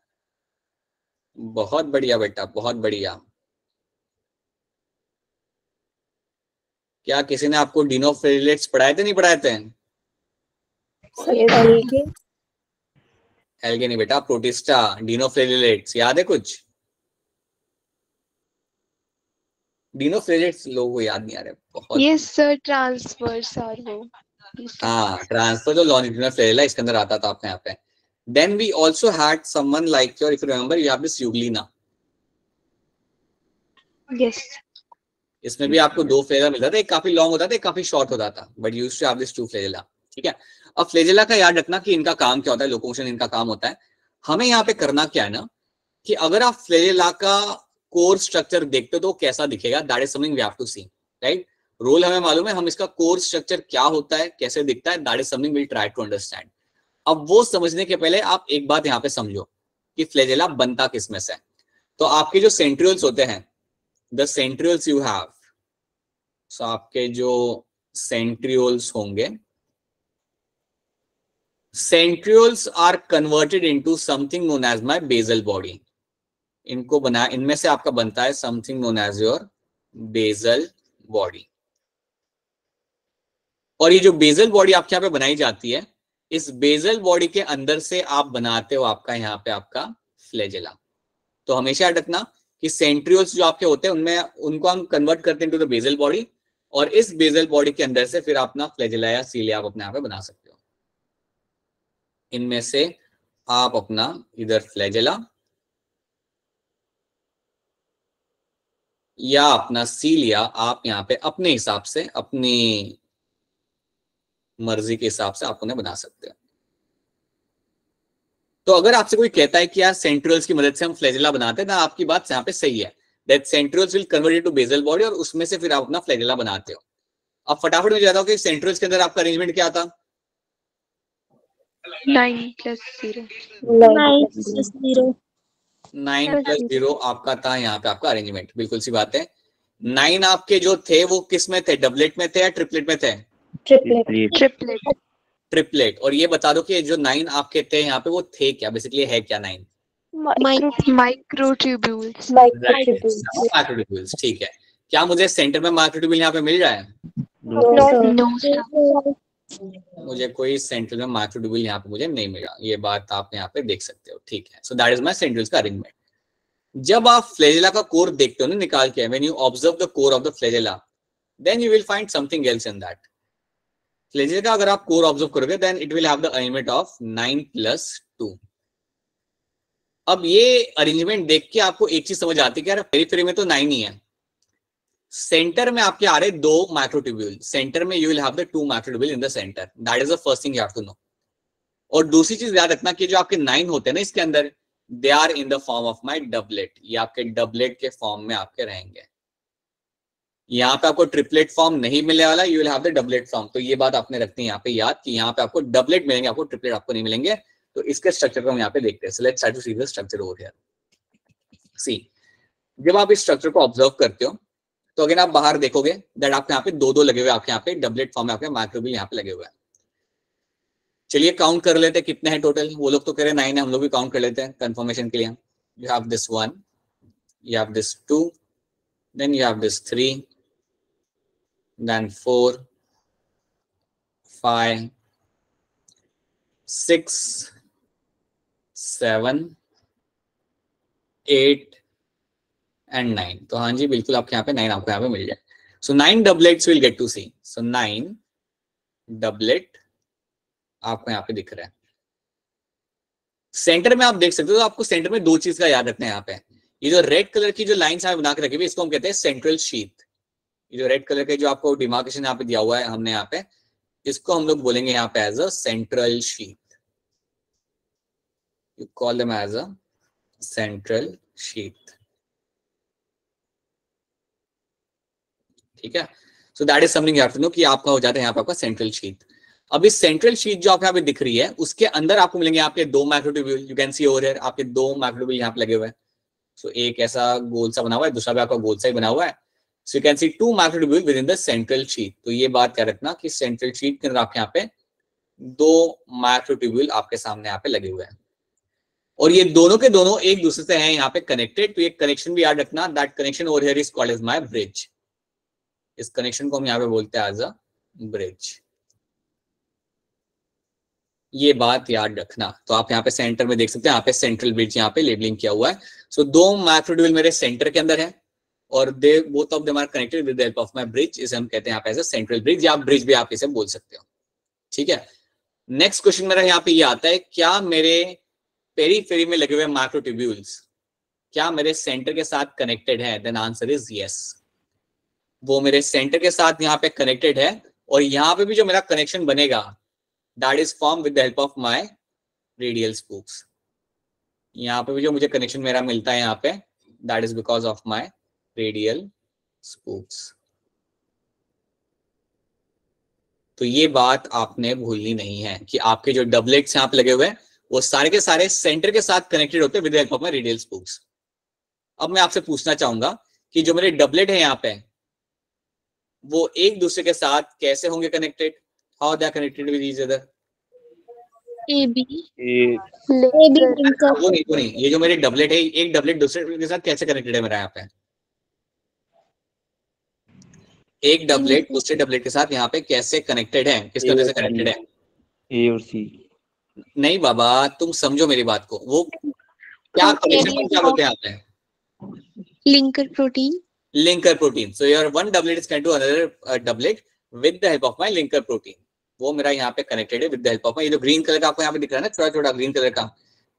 बहुत बढ़िया बेटा, बहुत बढ़िया। क्या किसी ने आपको डिनोफ्लेजेलेट्स पढ़ाए थे? नहीं पढ़ाए थे? एल्गे नहीं बेटा, प्रोटिस्टा, डिनोफ्लेजेलेट्स याद है कुछ? डिनोफ्लेजेलेट्स लोगों को याद नहीं आ रहे बहुत। यस सर, ट्रांसवर्स और वो, हाँ ट्रांसफर जो लॉन्जिट्यूडिनल फ्लैजेला इसके अंदर आता था आपके यहाँ पे। Then we also had someone like your, if you remember, you have this Euglena। Yes, इसमें भी आपको 2 फ्लैजेला मिलता था, एक काफी लॉन्ग होता था, एक काफी शॉर्ट होता था, but used to have this 2 flagella. ठीक है। अब फ्लैजेला का याद रखना कि इनका काम क्या होता है, लोकोमोशन इनका काम होता है। हमें यहाँ पे करना क्या है ना, कि अगर आप फ्लैजेला का कोर स्ट्रक्चर देखते हो तो कैसा दिखेगा, that is something we have to see, right. Role हमें मालूम है, हम इसका कोर स्ट्रक्चर क्या होता है, कैसे दिखता है, that is something we will try to understand. अब वो समझने के पहले आप एक बात यहाँ पे समझो कि फ्लैजेला बनता किस में से। तो आपके जो सेंट्रियोल्स होते हैं, the centrioles you have, so आपके जो सेंट्रियोल्स होंगे, centrioles are converted into something known as my basal body. इनको बना, इनमें से आपका बनता है something known as your basal body. और ये जो बेसल बॉडी आपके यहाँ पे बनाई जाती है, इस बेसल बॉडी के अंदर से आप बनाते हो आपका यहाँ पे आपका फ्लैजेला। तो हमेशा याद रखना कि सेंट्रियोल्स जो आपके होते हैं उनमें उनको हम कन्वर्ट करते हैं इनटू द बेसल बॉडी, और इस बेसल बॉडी के अंदर से फिर आप अपना फ्लैजेला या सीलिया आप अपने यहाँ पे बना सकते हो। इनमें से आप अपना इधर फ्लैजेला या अपना सीलिया आप यहाँ पे अपने हिसाब से, अपनी मर्जी के हिसाब से आप उन्हें बना सकते हैं। तो अगर आपसे कोई कहता है कि यार सेंट्रियोल्स की मदद से हम फ्लैजेला बनाते हैं, ना आपकी बात यहाँ पे सही है, that centrioles will convert into basal body, और उसमें से फिर आप अपना फ्लैजेला बनाते हो। अब फटाफट में जाता हूँ कि सेंट्रियोल्स के अंदर आपका अरेंजमेंट क्या था? 9 + 0 9 + 0 आपका था यहाँ पे आपका अरेंजमेंट। बिल्कुल सी बात है। 9 आपके जो थे वो किस में थे, डबलेट में थे या ट्रिपलेट में थे? Triplet triplet. और ये बता दो कि जो 9 आपके थे यहाँ पे वो थे क्या, बेसिकली है क्या 9? माइक्रोट्यूब्यूल्स। माइक्रोट्यूब्यूल्स। ठीक है, क्या मुझे सेंटर में माइक्रोट्यूब्यूल यहाँ पे मिल रहा है? No sir. मुझे कोई सेंटर में माइक्रोट्यूब्यूल यहाँ पे मुझे नहीं मिला, ये बात आप यहाँ पे देख सकते हो। ठीक है, so that is my centrioles का अरेंजमेंट। जब आप फ्लैजेला का कोर देखते हो ना निकाल के, when you observe the core of the flagella, then you will find something else in that. Flagella का अगर आप कोर ऑब्जर्व करोगे, then it will have the arrangement of 9 + 2। अब ये अरेंजमेंट देख के आपको एक चीज समझ आती है कि यार पेरिफेरी में तो 9 ही है, सेंटर में आपके आ रहे 2 माइक्रोट्यूब्यूल। सेंटर में you will have the 2 microtubule in the centre, that is the first thing you have to know. और दूसरी चीज याद रखना कि जो आपके 9 होते हैं ना इसके अंदर, they are in the form of my doublet. ये आपके डबलेट के फॉर्म में आपके रहेंगे। यहाँ पे आपको ट्रिपलेट फॉर्म नहीं मिलने वाला, you will have the doublet form. तो ये बात आपने रखनी है यहाँ पे याद कि यहाँ पे आपको डबलेट मिलेंगे, आपको ट्रिपलेट आपको नहीं मिलेंगे। तो इसके स्ट्रक्चर को हम यहाँ पे देखते हैं। So let's try to see the structure over here. See, जब आप इस स्ट्रक्चर को ऑब्जर्व करते हो तो अगर आप बाहर देखोगे दैट आपके यहाँ पे 2-2 लगे हुए, आपके यहाँ पे डबलेट फॉर्म में आपके माइक्रोट्यूब्यूल यहाँ पे लगे हुए हैं। चलिए काउंट कर लेते हैं कितने हैं टोटल। वो लोग तो कह रहे हैं 9 है, हम लोग भी काउंट कर लेते हैं कंफर्मेशन के लिए। You have this 1, you have this 2, then you have this 3, then 4, 5, 6, 7, 8 and 9। तो हाँ जी बिल्कुल आपके यहाँ पे 9 आपको यहाँ पे मिल जाए। So 9 doublets will get to see. So 9 doublet आपको यहाँ पे दिख रहा है। सेंटर में आप देख सकते हो, तो आपको सेंटर में 2 चीज का याद रखना है यहाँ पे। ये जो रेड कलर की जो लाइन्स बना के रखी हुई, इसको हम कहते हैं सेंट्रल शीथ। ये जो रेड कलर के जो आपको डिमार्केशन यहाँ पे दिया हुआ है हमने यहाँ पे, इसको हम लोग बोलेंगे यहाँ पे as a central sheath. You call them as a central sheath. ठीक है, so that is something you have to know कि आपका हो जाता है यहाँ पे आपका सेंट्रल शीथ। अब इस सेंट्रल शीथ जो आपको यहाँ पे दिख रही है, उसके अंदर आपको मिलेंगे आपके 2 microtubule. You can see over here आपके 2 माइक्रोट्यूब्यूल यहाँ पे लगे हुए हैं। सो एक ऐसा गोल सा बना हुआ है, दूसरा भी आपका गोल सा ही बना हुआ है। So you can see 2 microtubules within the central sheath। तो ये बात क्या रखना कि सेंट्रल शीथ के अंदर आपके यहाँ पे 2 माइक्रोट्यूब्यूल आपके सामने यहाँ पे लगे हुए हैं, और ये दोनों के दोनों एक दूसरे से हैं यहाँ पे कनेक्टेड। तो ये कनेक्शन भी याद रखना, that connection over here is called as my bridge. इस कनेक्शन को हम यहाँ पे बोलते हैं एज अ ब्रिज। ये बात याद रखना। तो आप यहाँ पे सेंटर में देख सकते हैं, यहाँ पे सेंट्रल ब्रिज यहाँ पे लेबलिंग किया हुआ है। सो 2 माइक्रोट्यूब्यूल मेरे सेंटर के अंदर है, और they both of them are connected with the help of my bridge. इसे हम कहते हैं यहाँ पे एज अ सेंट्रल ब्रिज, या ब्रिज भी आप इसे बोल सकते हो। ठीक है, नेक्स्ट क्वेश्चन मेरा यहाँ पे ये आता है, क्या मेरे पेरीफेरी में लगे हुए माइक्रोट्यूब्यूल्स क्या मेरे सेंटर के साथ कनेक्टेड है? देन आंसर इज यस, वो मेरे सेंटर के साथ यहाँ पे कनेक्टेड है। और यहाँ पे भी जो मेरा कनेक्शन बनेगा, that is form with the help of my radial spokes. यहाँ पे भी जो मुझे कनेक्शन मेरा मिलता है यहाँ पे, that is because of my radial spokes. तो ये बात आपने भूलनी नहीं है कि आपके जो डबलेट्स यहाँ पे लगे हुए हैं वो सारे के सारे सेंटर के साथ कनेक्टेड होते हैं with the help of my radial spokes. अब मैं आपसे पूछना चाहूंगा कि जो मेरे डबलेट है यहाँ पे वो एक दूसरे के साथ कैसे होंगे connected, how they are connected with each other? वो नहीं, ये जो मेरे डबलेट है, एक डबलेट दूसरे के साथ कैसे कनेक्टेड है मेरा यहाँ पे? एक डबलेट दूसरे डबलेट के साथ यहाँ पे कैसे कनेक्टेड है, किस तरह से कनेक्टेड है? ए और सी। नहीं बाबा, तुम समझो मेरी बात को, वो क्या कनेक्शन को क्या बोलते हैं यहाँ पे? Linker protein. Linker protein. So your one doublet is connected to another doublet with the help of my linker protein. वो मेरा यहाँ पे कनेक्टेड है with the help of my, ये जो ग्रीन कलर का आपको यहाँ पे दिख रहा है ना, छोटा छोटा ग्रीन कलर का,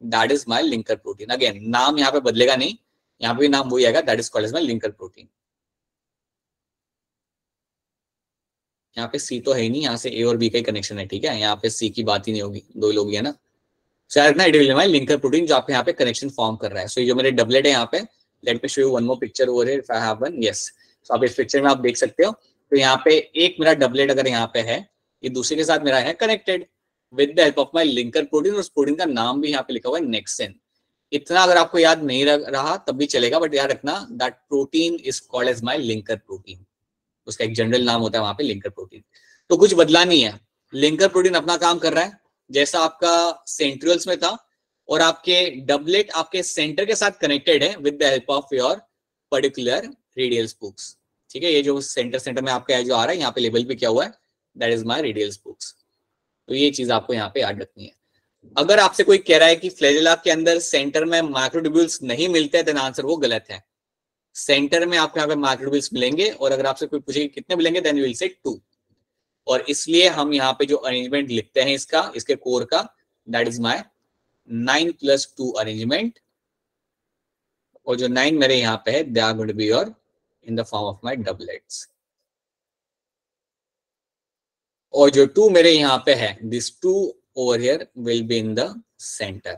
that is my linker protein. Again नाम यहाँ पे बदलेगा नहीं, यहाँ पे नाम वही आएगा, that is called as my linker protein. यहाँ पे सी तो है ही नहीं, यहाँ से ए और बी का ही कनेक्शन है, ठीक है, यहाँ पे सी की बात ही नहीं होगी, दो लोग ही है ना। शायद ना, it will be my linker protein जो आपके यहाँ पे कनेक्शन फॉर्म कर रहा है। सो ये जो मेरे डबलेट है यहाँ पे, let me show you one more picture over here if I have one. Yes, so आप इस पिक्चर में आप देख सकते हो, तो यहाँ पे एक मेरा डबलेट अगर यहाँ पे है, ये दूसरे के साथ मेरा है connected with the help of my linker protein, और उस प्रोटीन का नाम भी यहाँ पे लिखा हुआ है नेक्सिन। इतना अगर आपको याद नहीं रहा तब भी चलेगा, बट याद रखना that protein is called as my linker protein. उसका एक जनरल नाम होता है वहां पे लिंकर प्रोटीन। तो कुछ बदला नहीं है, लिंकर प्रोटीन अपना काम कर रहा है जैसा आपका सेंट्रियोल्स में था, और आपके डबलेट आपके सेंटर के साथ कनेक्टेड है with the help of your particular radial spokes. ठीक है, ये जो सेंटर में आपका जो आ रहा है यहाँ पे लेबल पे क्या हुआ है, that is my radial spokes. तो ये चीज आपको यहाँ पे याद रखनी है। अगर आपसे कोई कह रहा है कि फ्लैजेला के अंदर सेंटर में माइक्रोट्यूब्यूल्स नहीं मिलते हैं, देन आंसर वो गलत है। सेंटर में आपको यहाँ पे माइक्रोट्यूब्यूल्स मिलेंगे, और अगर आपसे कोई पूछे कितने मिलेंगे, देन यू विल से 2। और इसलिए हम यहाँ पे जो अरेंजमेंट लिखते हैं इसका, इसके कोर का, दैट इज माय 9+2 अरेंजमेंट। और जो 9 मेरे यहाँ पे है, they are going to be your in the form of my doublets. और जो 2 मेरे यहाँ पे है, this 2 over here will be in the centre.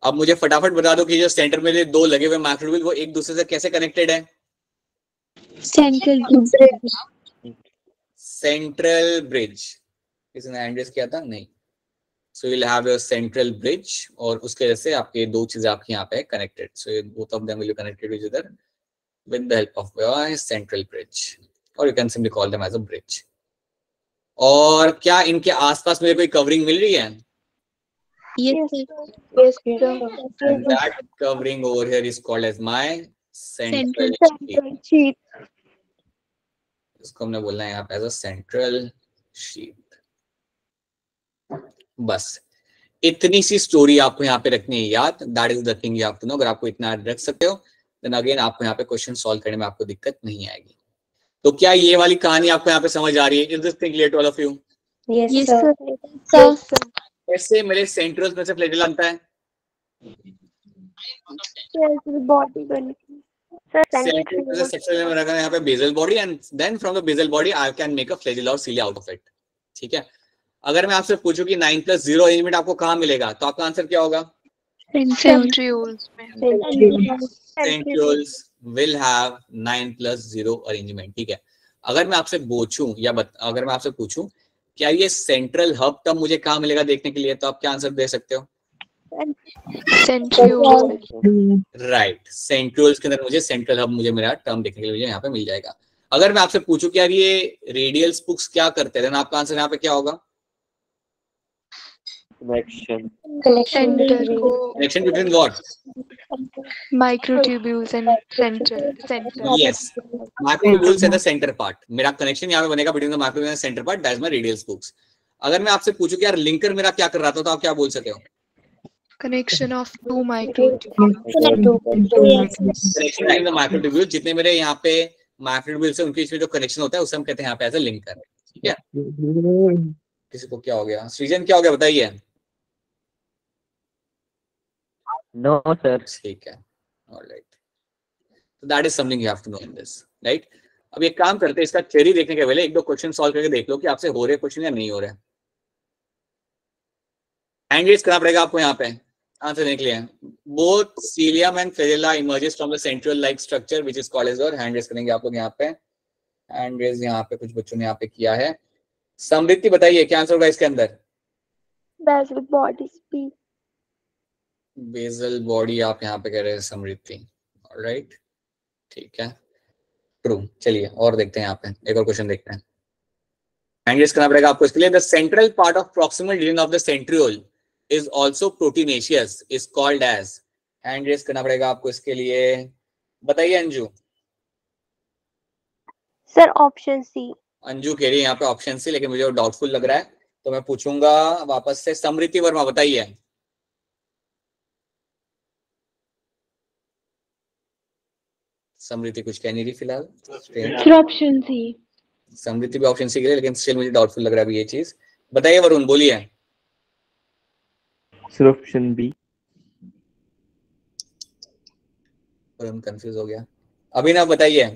अब मुझे फटाफट बता दो कि जो सेंटर में 2 लगे हुए माइक्रोट्यूब्यूल वो एक दूसरे से कैसे कनेक्टेड है? Central bridge. सेंट्रल ब्रिज, किसी ने हैंड रेज किया था? नहीं। So you will have your central bridge, और उसके वजह से आपके 2 चीजें आपके यहाँ पे connected. So both of them will be connected with each other with the help of your central bridge, और you can simply call them as a bridge. और क्या इनके आसपास मुझे कोई कवरिंग मिल रही है? Yes, And that covering over here is called as my central sheath. इसको हमने बोलना है यहाँ पे एज अ सेंट्रल शीट। बस इतनी सी स्टोरी आपको यहाँ पे रखनी है याद, that is the thing you have to know. अगर आपको इतना याद रख सकते हो, देन अगेन आपको यहाँ पे क्वेश्चन सॉल्व करने में आपको दिक्कत नहीं आएगी। तो क्या ये वाली कहानी आपको यहाँ पे समझ आ रही है? Is this thing clear to all of you? yes sir. कैसे मेरे सेंट्रल्स में से फ्लैजेला बनता है? बॉडी बनती सबसे में रखा है यहाँ पे basal body, and then from the basal body I can make a flagella और सीलिया आउट ऑफ इट। ठीक है, अगर मैं आपसे पूछूं कि 9+0 अरेंजमेंट आपको कहाँ मिलेगा, तो आपका आंसर क्या होगा? सेंट्रियोल्स में। Centrioles will have 9+0 arrangement. ठीक है, अगर मैं आपसे पूछूं अगर मैं आपसे पूछूं क्या ये सेंट्रल हब तब मुझे कहाँ मिलेगा देखने के लिए, तो आप क्या आंसर दे सकते हो? राइट, सेंट्रियोल्स के अंदर मुझे सेंट्रल हब मुझे मेरा टर्म देखने के लिए मुझे यहाँ पे मिल जाएगा। अगर मैं आपसे पूछूं कि यार ये रेडियल स्पूक्स क्या करते हैं, आपका आंसर यहाँ पे क्या होगा? Connection between what? Microtubules and central. Yes, microtubules and the centre part. मेरा कनेक्शन यहाँ पे बनेगा between the microtubule and centre part, that is my radial spokes. अगर मैं आपसे पूछूं कि यार लिंकर मेरा क्या कर रहा था, तो आप क्या बोल सकते हो? Connection of 2 microtubules. Connection between the microtubule, जितने मेरे यहाँ पे माइक्रोट्यूब्यूल्स है उनके बीच में जो कनेक्शन होता है उसे हम कहते हैं यहाँ पे एज अ लिंकर। ठीक है, किसी को क्या हो गया? सृजन क्या हो गया बताइए? No sir. ठीक है, ऑलराइट, तो that is something you have to know in this, right. अब एक काम करते हैं, इसका थ्योरी देखने के पहले 1-2 क्वेश्चन सॉल्व करके देख लो कि आपसे हो रहे क्वेश्चन या नहीं हो रहे। हैंड रेज करना पड़ेगा आपको यहाँ पे आंसर देने के लिए। Both cilium and flagella emerges from the centriole like structure which is called as, और हैंड रेज करेंगे आप लोग यहाँ पे हैंड रेज यहाँ पे कुछ बच्चों ने यहाँ पे किया है। समृद्धि बताइए क्या आंसर होगा इसके अंदर? Basilic body speed. Bezel body आप यहाँ पे कह रहे हैं समृद्धि। ऑलराइट, ठीक है, ट्रू। चलिए और देखते हैं यहाँ पे एक और क्वेश्चन देखते हैं। हैंड रेज करना पड़ेगा आपको इसके लिए। The central part of proximal region of the centriole is also proteinaceous is called as. Hand raise करना पड़ेगा आपको इसके लिए। बताइए Anju. Sir, option C. Anju कह रही है यहाँ पे ऑप्शन सी, लेकिन मुझे डाउटफुल लग रहा है तो मैं पूछूंगा वापस से। समृद्धि वर्मा बताइए। समृद्धि कुछ कह नहीं रही फिलहाल। Sir, option C. समृद्धि भी ऑप्शन सी के लिए, लेकिन स्टिल मुझे डाउटफुल लग रहा है अभी ये चीज। बताइए वरुण, बोलिए। Sir option B. Varun confuse हो गया। अभिनव बताइए।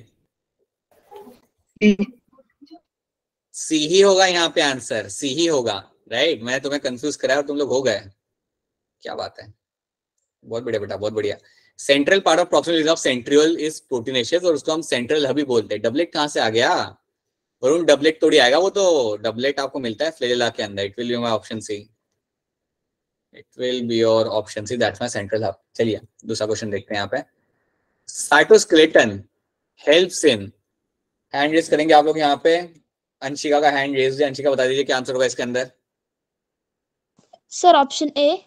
सी ही होगा यहाँ पे आंसर, सी ही होगा। राइट, मैं तुम्हें कंफ्यूज कराया और तुम लोग हो गए। क्या बात है, बहुत बढ़िया बेटा, बहुत बढ़िया। Central part of proximal region of centriole is proteinaceous और उसको हम सेंट्रल हब भी बोलते हैं। डबलेट कहाँ से आ गया वरुण? डबलेट थोड़ी आएगा, वो तो डबलेट आपको मिलता है फ्लैजेला के अंदर। It will be my option C, it will be your option C, that's my central hub. चलिए दूसरा क्वेश्चन देखते हैं यहाँ पे। Cytoskeleton helps in. Hand raise करेंगे आप लोग यहाँ पे। अंशिका का हैंड रेज है, अंशिका बता दीजिए क्या आंसर होगा इसके अंदर। Sir option A.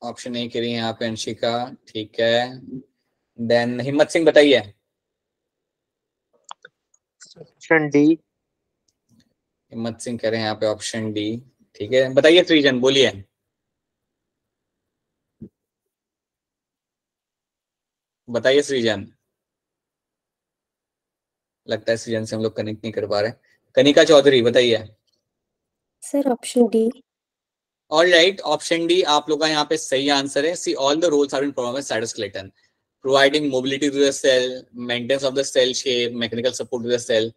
Option A करिए यहाँ पे अंशिका, ठीक है। देन हिम्मत सिंह बताइए। Option D. हिम्मत सिंह कह रहे हैं यहाँ पे ऑप्शन डी, ठीक है। बताइए सृजन, बोलिए। बताइए सृजन। लगता है सृजन से हम लोग कनेक्ट नहीं कर पा रहे। कनिका चौधरी बताइए। Sir option D. Alright, option D आप लोग का यहाँ पे सही आंसर है। See all the roles are in perform by cytoskeleton, providing mobility to the cell, maintenance of the cell shape, mechanical support to the cell.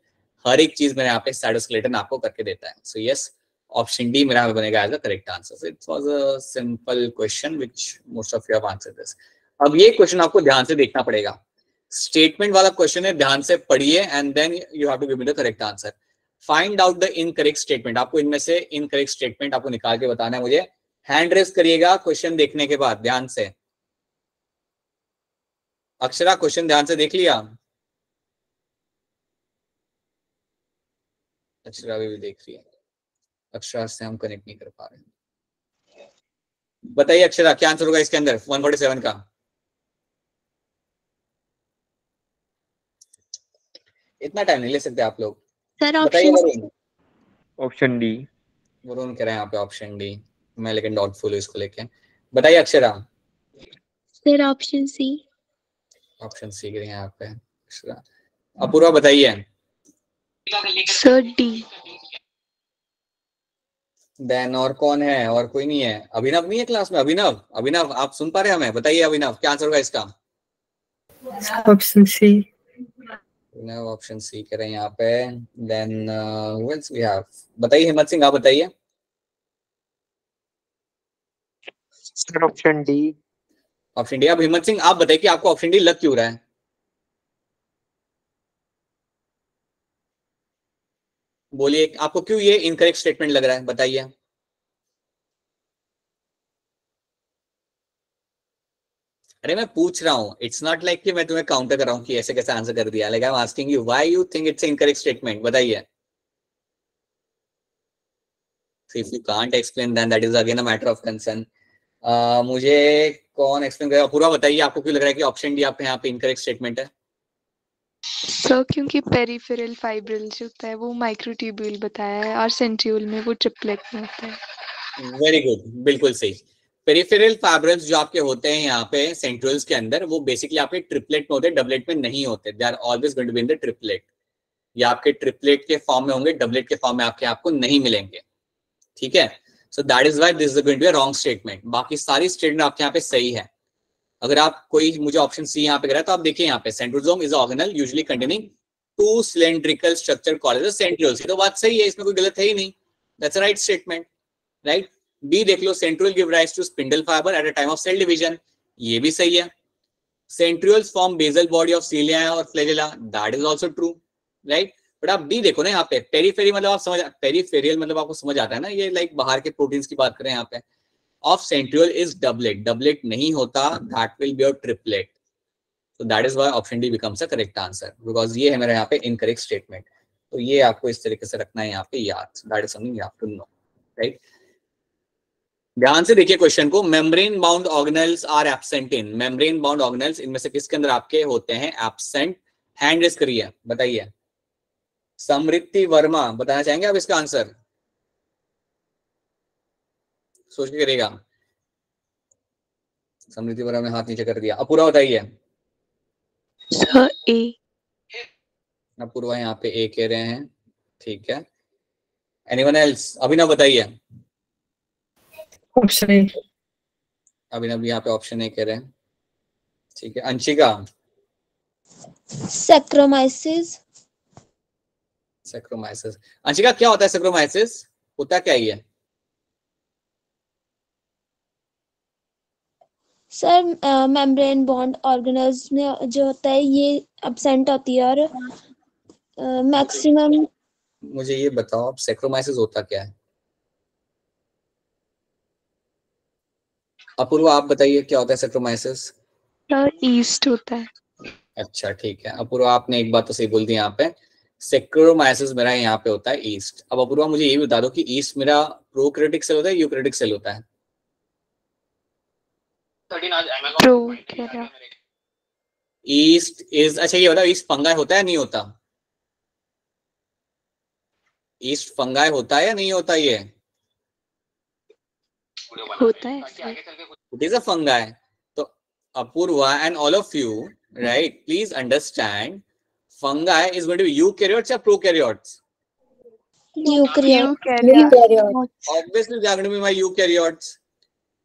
हर एक चीज मेरे यहाँ पे साइटोस्केलेटन आपको करके देता है। सो यस, ऑप्शन डी मेरा बनेगा as the correct answer. So it was a simple question which most of you have answered this. अब ये क्वेश्चन आपको ध्यान से देखना पड़ेगा। स्टेटमेंट वाला क्वेश्चन है, ध्यान से पढ़िए and then you have to give me the correct answer. Find out the incorrect statement. आपको इनमें से इनकरेक्ट स्टेटमेंट आपको निकाल के बताना है मुझे। हैंड रेज करिएगा क्वेश्चन देखने के बाद ध्यान से। अक्षरा क्वेश्चन ध्यान से देख लिया? अक्षरा भी देख रही है। अक्षरा से हम कनेक्ट नहीं कर पा रहे। बताइए अक्षरा क्या आंसर होगा इसके अंदर 147 का? इतना टाइम नहीं ले सकते आप लोग। सर बताइए option Varun. Option D. Varun कह रहे हैं यहाँ पे ऑप्शन डी, मैं लेकिन डाउटफुल हूँ इसको लेके। बताइए Akshara. Sir option C. Option C के यहाँ पे अक्षरा। अपूर्वा बताइए। Sir, D. देन और कौन है? और कोई नहीं है? अभिनव नहीं है क्लास में? अभिनव, अभिनव आप सुन पा रहे हैं हमें? बताइए अभिनव क्या आंसर होगा इसका? Option C. अभिनव ऑप्शन सी कह रहे हैं यहाँ पे। Then who else we have? बताइए हिम्मत सिंह, आप बताइए। Sir option D. Option D. अब हिम्मत सिंह आप बताइए कि आपको ऑप्शन डी लग क्यों रहा है? बोलिए आपको क्यों ये इनकरेक्ट स्टेटमेंट लग रहा है, बताइए। अरे मैं पूछ रहा हूँ, इट्स नॉट लाइक कि मैं तुम्हें काउंटर कर रहा हूँ कि ऐसे कैसे आंसर कर दिया। Like I am asking you why you think it's incorrect statement, बताइए। If you can't explain then that is again a matter of concern. मुझे कौन एक्सप्लेन करेगा? पूरा बताइए आपको क्यों लग रहा है कि ऑप्शन डी आपके यहाँ पे इनकरेक्ट स्टेटमेंट है? सर, क्योंकि पेरिफेरल फाइब्रिल जो होता है वो माइक्रोट्यूब्यूल बताया है और सेंट्रियोल में वो ट्रिपलेट में होता है। वेरी गुड, बिल्कुल सही। पेरिफेरल फाइब्रिल्स जो आपके होते हैं यहाँ पे सेंट्रियोल्स के अंदर, वो बेसिकली आपके ट्रिपलेट में होते हैं, डबलेट में नहीं होते। They are always going to be in the triplet. या आपके ट्रिपलेट के फॉर्म में होंगे, डबलेट के फॉर्म में आपको नहीं मिलेंगे। ठीक है, so that is why this is going to be a wrong statement. बाकी सारी स्टेटमेंट आपके यहाँ पे सही है। अगर आप कोई मुझे ऑप्शन सी यहाँ पे करा तो आप देखिए यहाँ पे centrosome is organelle usually containing two cylindrical structure called as centrioles. ये तो बात सही है, इसमें कोई गलत है ही नहीं। That's a right statement, right. B देख लो, centriole give rise to spindle fibre at a time of cell division, ये भी सही है। Centrioles form basal body of cilia और flagella, that is also true. Right. But आप डी देखो ना यहाँ पे, पेरीफेरी मतलब आप समझ, पेरीफेरियल मतलब आपको समझ आता है ना, ये लाइक बाहर के प्रोटीन्स की बात करें यहाँ पे। Of centriole is doublet, doublet नहीं होता, that will be your triplet. So that is why option D becomes a correct answer, because ये है मेरा यहाँ पे incorrect statement। तो ये आपको इस तरीके से रखना है यहाँ पे याद, that is something you have to know, right? ध्यान से देखिए क्वेश्चन को। Membrane bound organelles are absent in, membrane bound organelles इनमें से किसके अंदर आपके होते हैं एब्सेंट? हैंड रेस करिए, बताइए। समृद्धि वर्मा बताना चाहेंगे आप इसका आंसर? सोच के करिएगा। समृद्धि वर्मा ने हाथ नीचे कर दिया। अपूर्वा बताइए। सर ए। अपूर्वा यहाँ पे ए कह रहे हैं, ठीक है। Anyone else? अभिनव बताइए। Option A. अभिनव भी यहाँ पे ऑप्शन ए कह रहे हैं, ठीक है। अंशिका? Saccharomyces. सैक्रोमाइसिस। अंशिका क्या होता है सैक्रोमाइसिस? होता क्या ही है? सर मेम्ब्रेन बॉन्ड ऑर्गेनेल्स में जो होता है ये एब्सेंट होती है, और मैक्सिमम। मुझे ये बताओ आप, सैक्रोमाइसिस होता क्या है? अपूर्व आप बताइए क्या होता है सैक्रोमाइसिस? सर ईस्ट होता है। अच्छा ठीक है अपूर्व, आपने एक बात तो सही बोल दी यहाँ पे, सैक्रोमाइसिस मेरा यहाँ पे होता है ईस्ट। अब अपूर्व मुझे ये भी बता दो कि ईस्ट मेरा प्रोकैरियोटिक सेल होता है यूकैरियोटिक सेल होता है? ईस्ट इज, अच्छा ये बताओ ईस्ट फंगाई होता है नहीं होता? ईस्ट फंगाई होता है या नहीं होता? ये होता है। It is a fungi. तो Apoorva and all of you, right, please understand, fungi is going to be eukaryotes या prokaryotes? Eukaryotes. Obviously they are going to be my eukaryotes.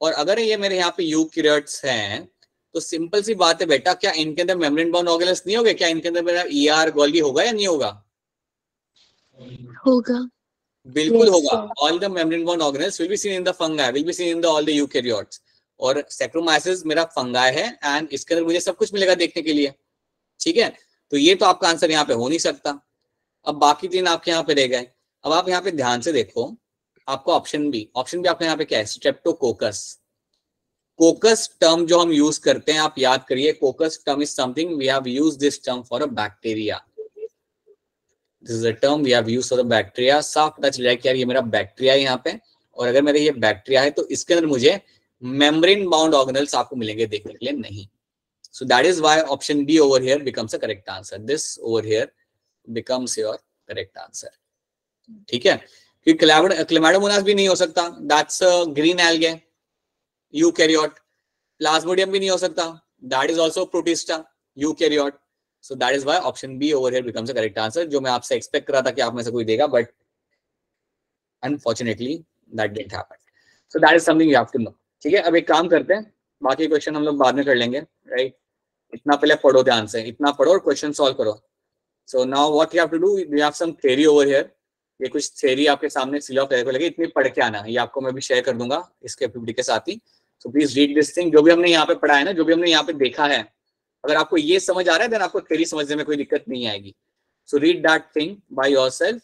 और अगर ये मेरे यहाँ पे यूकैरियोट्स हैं तो सिंपल सी बात है बेटा, क्या इनके अंदर मेम्ब्रेन बाउंड ऑर्गेनेल्स नहीं होंगे? क्या इनके अंदर मेरा ईआर गोल्गी होगा या नहीं होगा? होगा। बिल्कुल Yes, होगा। sir. All the membrane bound organelles will be seen in the fungi, will be seen in the all the eukaryotes. और सैक्रोमाइसिस मेरा फंगाई है एंड इसके अंदर मुझे सब कुछ मिलेगा देखने के लिए, ठीक है। तो ये तो आपका आंसर यहाँ पे हो नहीं सकता। अब बाकी तीन आपके यहाँ पे रह गए। अब आप यहाँ पे ध्यान से देखो, आपको ऑप्शन बी आपका यहाँ पे क्या है? स्ट्रेप्टोकोकस। कोकस टर्म जो हम यूज करते हैं आप याद करिए, coccus term is something we have used this term for a bacteria. This is a term we have used for the bacteria. साफ पता चल जाए कि यार ये मेरा बैक्टीरिया है यहाँ पे, और अगर मेरा ये बैक्टीरिया है तो इसके अंदर मुझे मेम्ब्रेन बाउंड ऑर्गेनेल्स आपको मिलेंगे देखने के लिए नहीं। So that is why option B over here becomes a correct answer. This over here becomes your correct answer, ठीक है। क्योंकि क्लेमाइडोमोनास भी नहीं हो सकता, that's a green algae eukaryote. Plasmodium भी नहीं हो सकता, that is also Protista eukaryote. So that is why option B over here becomes a correct answer, जो मैं आपसे एक्सपेक्ट कर रहा था कि आप में से कोई देगा, but unfortunately that didn't happen. So that is something you have to know, ठीक है। अब एक काम करते हैं, बाकी क्वेश्चन हम लोग बाद में कर लेंगे, राइट। इतना पहले पढ़ो ध्यान से, इतना पढ़ो और क्वेश्चन सॉल्व करो। So now what you have to do, you have some theory over here. ये कुछ थ्योरी आपके सामने सील ऑफ लगे, इतनी पढ़ के आना, ये आपको मैं भी शेयर कर दूंगा इसके पीपीटी के साथ ही। So please read this thing, जो भी हमने यहाँ पे पढ़ा है ना, जो भी हमने यहाँ पे देखा है, अगर आपको ये समझ आ रहा है देन आपको थ्योरी समझने में कोई दिक्कत नहीं आएगी। So read that thing by yourself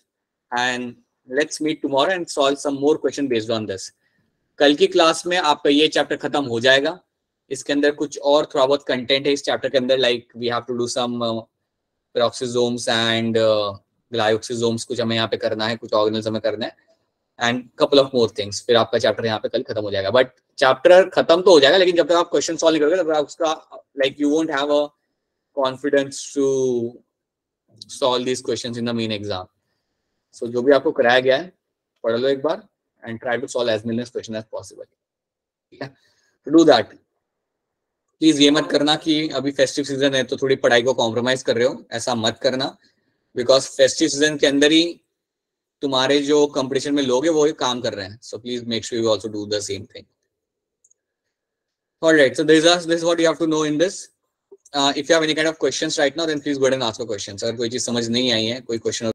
and let's meet tomorrow and solve some more question based on this. कल की क्लास में आपका ये चैप्टर खत्म हो जाएगा। इसके अंदर कुछ और थोड़ा बहुत कंटेंट है इस चैप्टर के अंदर, like we have to do some peroxisomes and glyoxysomes, कुछ हमें यहाँ पे करना है, कुछ ऑर्गेनेल्स हमें करना है and couple of more things. फिर आपका चैप्टर यहाँ पे कल खत्म हो जाएगा। बट चैप्टर खत्म तो हो जाएगा, लेकिन जब तक आप क्वेश्चन सॉल्व नहीं करोगे तब तक उसका like you won't have a confidence to solve this questions in the main exam. So जो भी आपको कराया गया है पढ़ लो एक बार and try to solve as many question as possible, ठीक है। टू डू दैट प्लीज ये मत करना कि अभी फेस्टिव सीजन है तो थोड़ी पढ़ाई को कॉम्प्रोमाइज कर रहे हो, ऐसा मत करना, बिकॉज फेस्टिव सीजन के अंदर ही तुम्हारे जो कंपटीशन में लोग हैं वो ही काम कर रहे हैं। So please make sure you also do the same thing. Alright, so this is what you have to know in this. If you have any kind of questions right now then please go ahead and ask your questions. अगर कोई चीज समझ नहीं आई है, कोई क्वेश्चन